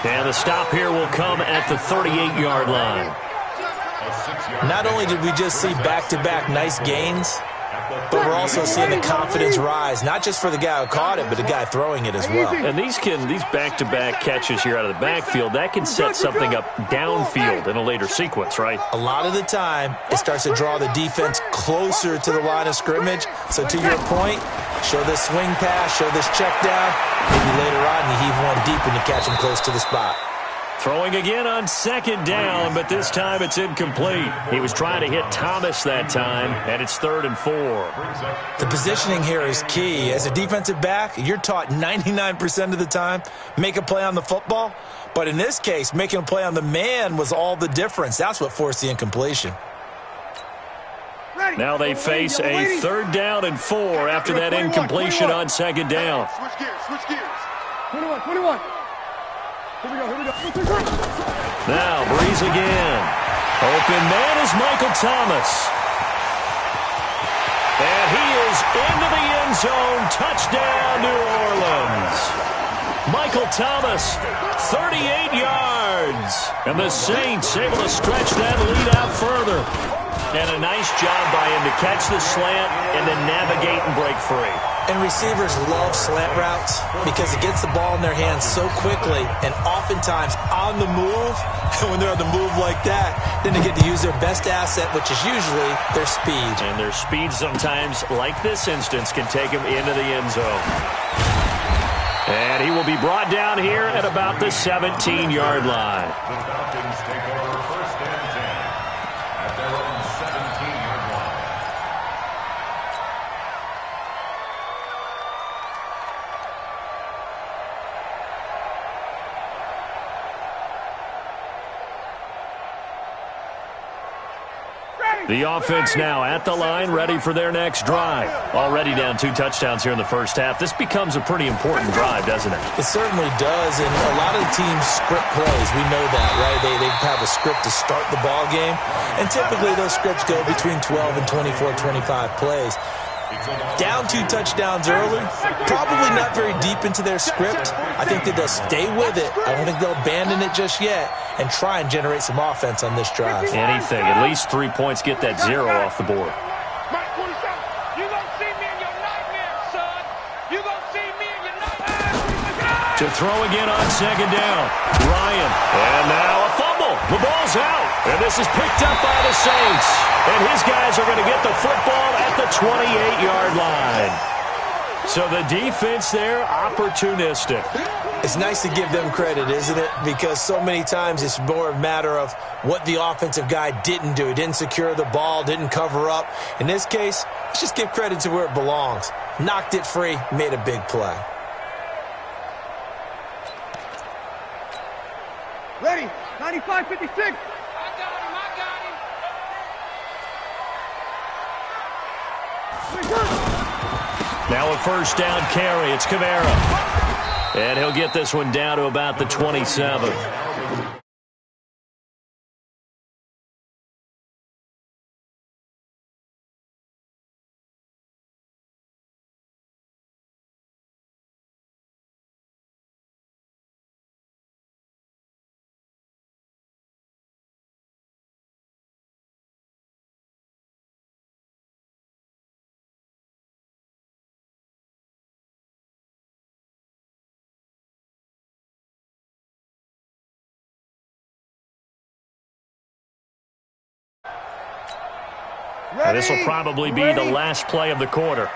And the stop here will come at the 38-yard line. Not only did we just see back-to-back nice gains, but we're also seeing the confidence rise, not just for the guy who caught it, but the guy throwing it as well. And these back-to-back catches here out of the backfield, that can set something up downfield in a later sequence, right? A lot of the time, it starts to draw the defense closer to the line of scrimmage. So to your point, show this swing pass, show this check down. Maybe later on you heave one deep and you catch him close to the spot. Throwing again on second down, but this time it's incomplete. He was trying to hit Thomas that time, and it's 3rd and 4. The positioning here is key. As a defensive back, you're taught 99% of the time, make a play on the football. But in this case, making a play on the man was all the difference. That's what forced the incompletion. Now they face a 3rd down and 4 after that incompletion on second down. Switch gears, switch gears. 21. Here we go. Now Breeze again. Open man is Michael Thomas. And he is into the end zone. Touchdown, New Orleans. Michael Thomas, 38 yards. And the Saints able to stretch that lead out further. And a nice job by him to catch the slant and then navigate and break free. And receivers love slant routes because it gets the ball in their hands so quickly and oftentimes on the move. And when they're on the move like that, then they get to use their best asset, which is usually their speed. And their speed sometimes, like this instance, can take them into the end zone. And he will be brought down here at about the 17-yard line. The Falcons take over 1st and 10 at their own 17-yard line. The offense now at the line, ready for their next drive. Already down 2 touchdowns here in the first half. This becomes a pretty important drive, doesn't it? It certainly does, and a lot of the teams script plays. We know that, right? They have a script to start the ball game, and typically those scripts go between 12 and 24, 25 plays. Down 2 touchdowns early, probably not very deep into their script. I think that they'll stay with it. I don't think they'll abandon it just yet and try and generate some offense on this drive. Anything. At least 3 points, get that 0 off the board. Mike 27. You gonna see me in your nightmares, son. You gonna see me in your nightmares. To throw again on second down. Ryan. And now a fumble. The ball's out. And this is picked up by the Saints. And his guys are going to get the football at the 28-yard line. So the defense there, opportunistic. It's nice to give them credit, isn't it? Because so many times it's more a matter of what the offensive guy didn't do. He didn't secure the ball, didn't cover up. In this case, let's just give credit to where it belongs. Knocked it free, made a big play. Ready. 95-56. Now a first down carry. It's Kamara. And he'll get this one down to about the 27. And this will probably be the last play of the quarter.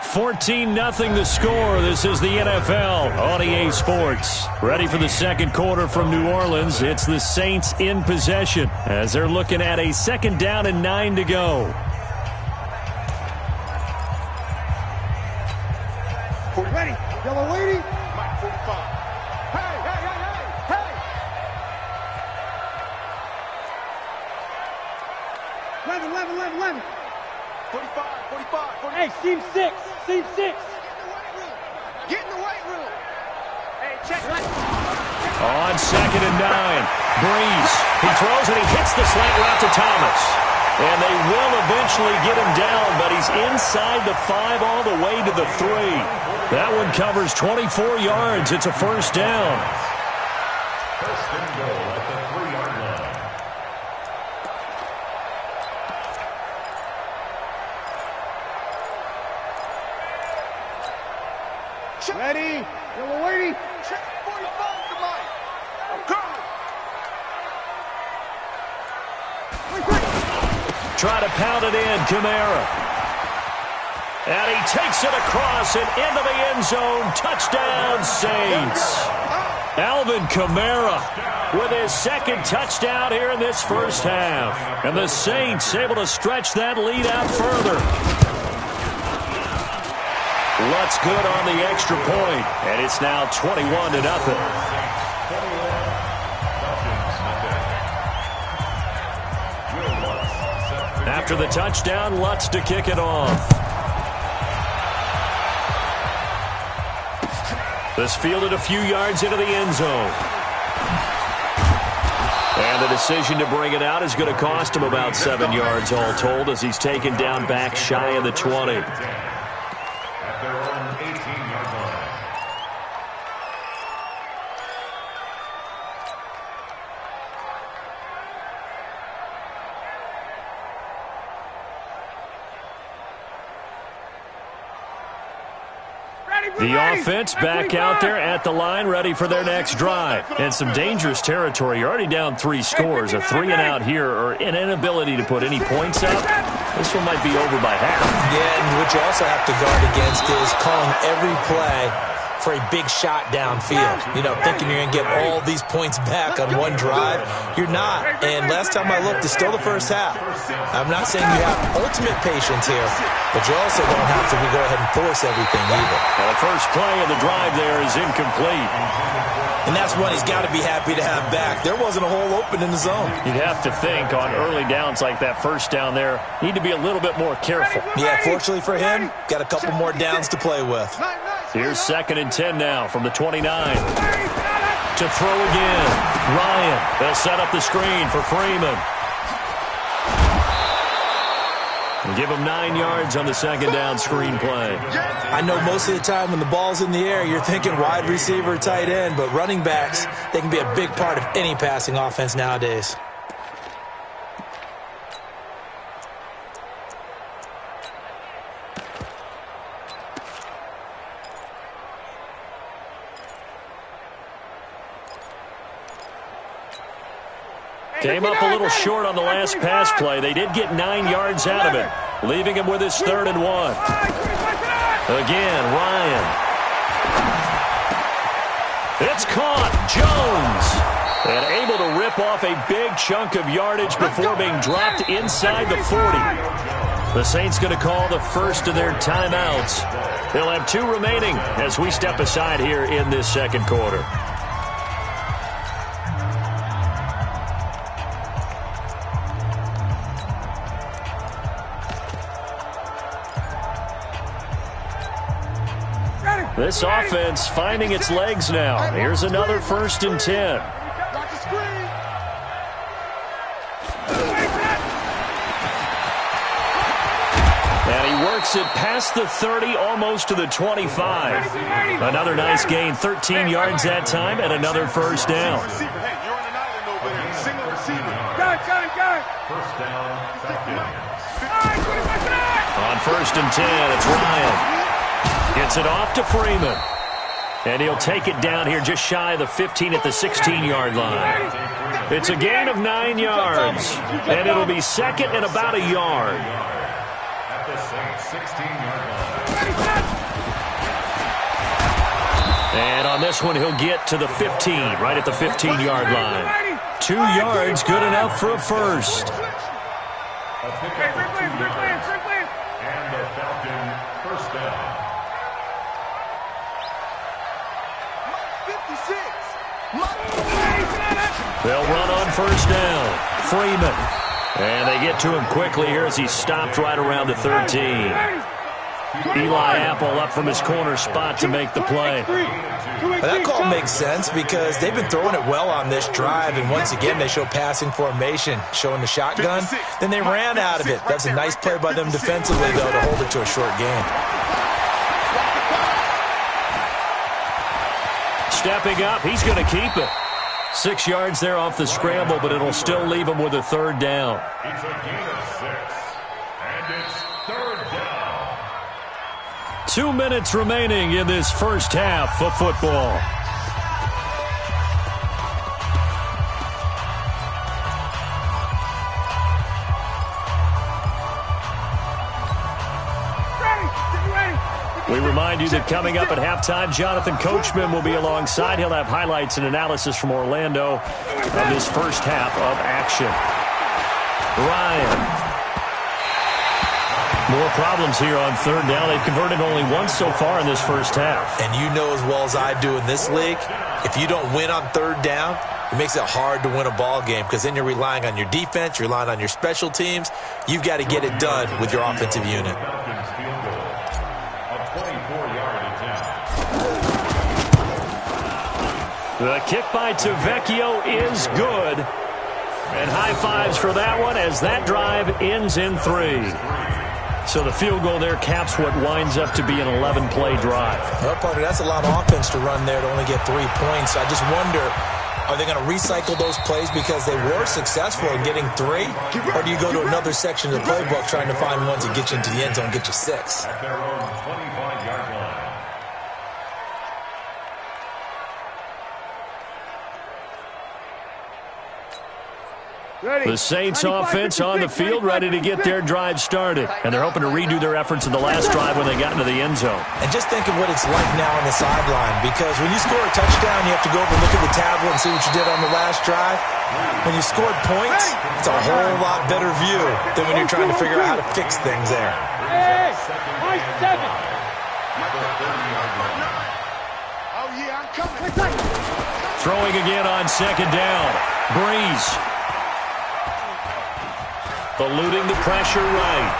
$14-0 the score. This is the NFL on EA Sports. Ready for the second quarter from New Orleans. It's the Saints in possession as they're looking at a 2nd down and 9 to go. Ready. Yellow lady. Mike 45. Hey. 11. 45. Hey, seam 6. Get in the weight room. Hey, check. On 2nd and 9. Breeze. He throws and he hits the slant route to Thomas. And they will eventually get him down, but he's inside the 5 all the way to the 3. That one covers 24 yards. It's a first down. First and goal at the 3-yard line. Ready? We're waiting. Check 45 to Mike. I'm coming. Try to pound it in, Kamara. And he takes it across and into the end zone. Touchdown, Saints. Alvin Kamara with his second touchdown here in this first half. And the Saints able to stretch that lead out further. Lutz good on the extra point, and it's now 21-0. After the touchdown, Lutz to kick it off. This fielded a few yards into the end zone. And the decision to bring it out is going to cost him about 7 yards all told as he's taken down back shy of the 20. At their own 18-yard line. The offense back out there at the line, ready for their next drive. And some dangerous territory. You're already down 3 scores. A 3-and-out here, or an inability to put any points up. This one might be over by half. Yeah, and what you also have to guard against is calling every play for a big shot downfield. You know, thinking you're going to get all these points back on one drive. You're not. And last time I looked, it's still the first half. I'm not saying you have ultimate patience here, but you also don't have to go ahead and force everything either. Well, the first play of the drive there is incomplete. And that's one he's got to be happy to have back. There wasn't a hole open in the zone. You'd have to think on early downs like that first down there, need to be a little bit more careful. Yeah, fortunately for him, got a couple more downs to play with. Here's 2nd and 10 now from the 29. To throw again. Ryan. They'll set up the screen for Freeman. And give him 9 yards on the second down screen play. I know most of the time when the ball's in the air, you're thinking wide receiver, tight end, but running backs, they can be a big part of any passing offense nowadays. Came up a little short on the last pass play. They did get 9 yards out of it, leaving him with his 3rd and 1. Again, Ryan. It's caught. Jones. And able to rip off a big chunk of yardage before being dropped inside the 40. The Saints going to call the first of their timeouts. They'll have 2 remaining as we step aside here in this second quarter. This offense finding its legs now. Here's another 1st and 10. And he works it past the 30, almost to the 25. Another nice gain, 13 yards that time, and another first down. First down, On 1st and 10, it's Ryan. Gets it off to Freeman. And he'll take it down here just shy of the 15 at the 16-yard line. It's a gain of 9 yards. And it'll be 2nd and about a yard. At the 16-yard line. And on this one, he'll get to the 15, right at the 15-yard line. 2 yards, good enough for a first. A pickup of 2 yards. And the Falcon first down. They'll run on first down. Freeman. And they get to him quickly here as he's stopped right around the 13. Eli Apple up from his corner spot to make the play. That call makes sense because they've been throwing it well on this drive, and once again they show passing formation, showing the shotgun. Then they ran out of it. That's a nice play by them defensively, though, to hold it to a short game. Stepping up, he's going to keep it. 6 yards there off the scramble, but it'll still leave him with a third down. It's a gain of 6, and it's third down. 2 minutes remaining in this first half of football. We remind you that coming up at halftime, Jonathan Coachman will be alongside. He'll have highlights and analysis from Orlando of this first half of action. Ryan. More problems here on third down. They've converted only once so far in this first half. And you know as well as I do in this league, if you don't win on third down, it makes it hard to win a ball game because then you're relying on your defense, you're relying on your special teams. You've got to get it done with your offensive unit. The kick by Tavecchio is good. And high fives for that one as that drive ends in 3. So the field goal there caps what winds up to be an 11-play drive. Well, partner, that's a lot of offense to run there to only get 3 points. I just wonder, are they going to recycle those plays because they were successful in getting 3? Or do you go to another section of the playbook trying to find ones that get you into the end zone and get you 6? At their own 25-yard line. The Saints offense on the field, ready to get their drive started. And they're hoping to redo their efforts in the last drive when they got into the end zone. And just think of what it's like now on the sideline, because when you score a touchdown, you have to go over and look at the tablet and see what you did on the last drive. When you scored points, it's a whole lot better view than when you're trying to figure out how to fix things there. Hey, high 7. Oh, yeah, I'm coming. Throwing again on second down. Breeze. Eluding the pressure right.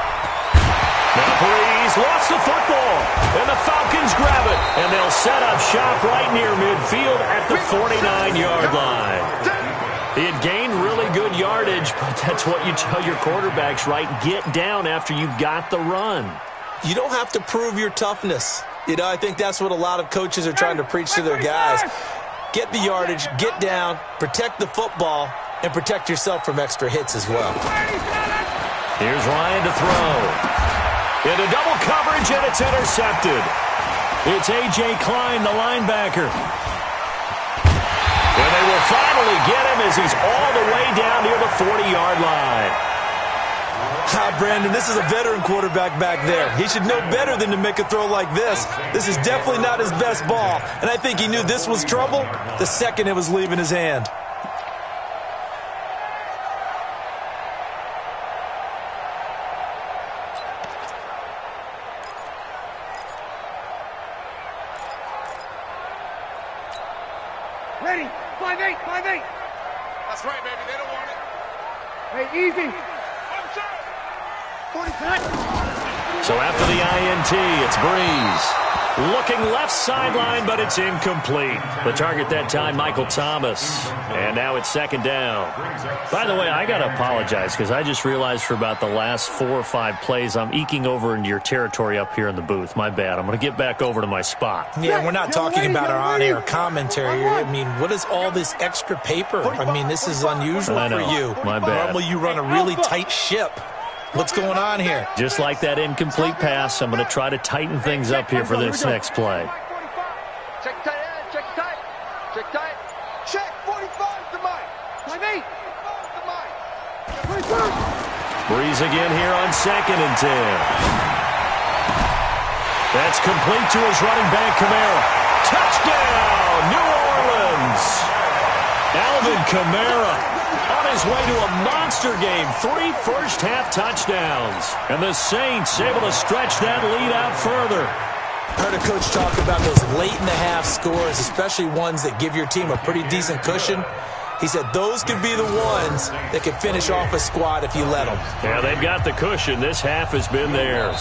Now Breeze lost the football. And the Falcons grab it. And they'll set up shop right near midfield at the 49-yard line. He had gained really good yardage, but that's what you tell your quarterbacks, right? Get down after you got the run. You don't have to prove your toughness. You know, I think that's what a lot of coaches are trying to preach to their guys. Get the yardage, get down, protect the football, and protect yourself from extra hits as well. Here's Ryan to throw. Into double coverage, and it's intercepted. It's A.J. Klein, the linebacker. And they will finally get him as he's all the way down near the 40-yard line. Brandon, this is a veteran quarterback back there. He should know better than to make a throw like this. This is definitely not his best ball. And I think he knew this was trouble the second it was leaving his hand. Ready, 5-8, 5-8. That's right, baby. They don't want it. Hey, easy. So after the INT, it's Breeze. Looking left sideline, but it's incomplete. The target that time, Michael Thomas. And now it's second down. By the way, I got to apologize because I just realized for about the last 4 or 5 plays, I'm eking over into your territory up here in the booth. My bad. I'm going to get back over to my spot. Yeah, we're not talking about our on-air commentary. I mean, what is all this extra paper? I mean, this is unusual for you. My bad. Normally you run a really tight ship. What's going on here? Just like that incomplete pass, I'm going to try to tighten things up here for this next play. Check tight end, check tight. Check tight. Check 45 to Mike. 5-8. 45 to Mike. Breeze again here on 2nd and 10. That's complete to his running back, Kamara. Touchdown, New Orleans. Alvin Kamara on his way to a monster game. 3 first-half touchdowns. And the Saints able to stretch that lead out further. I heard a coach talk about those late-in-the-half scores, especially ones that give your team a pretty decent cushion. He said those could be the ones that could finish off a squad if you let them. Yeah, they've got the cushion. This half has been theirs.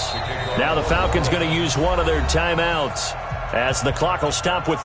Now the Falcons going to use one of their timeouts as the clock will stop with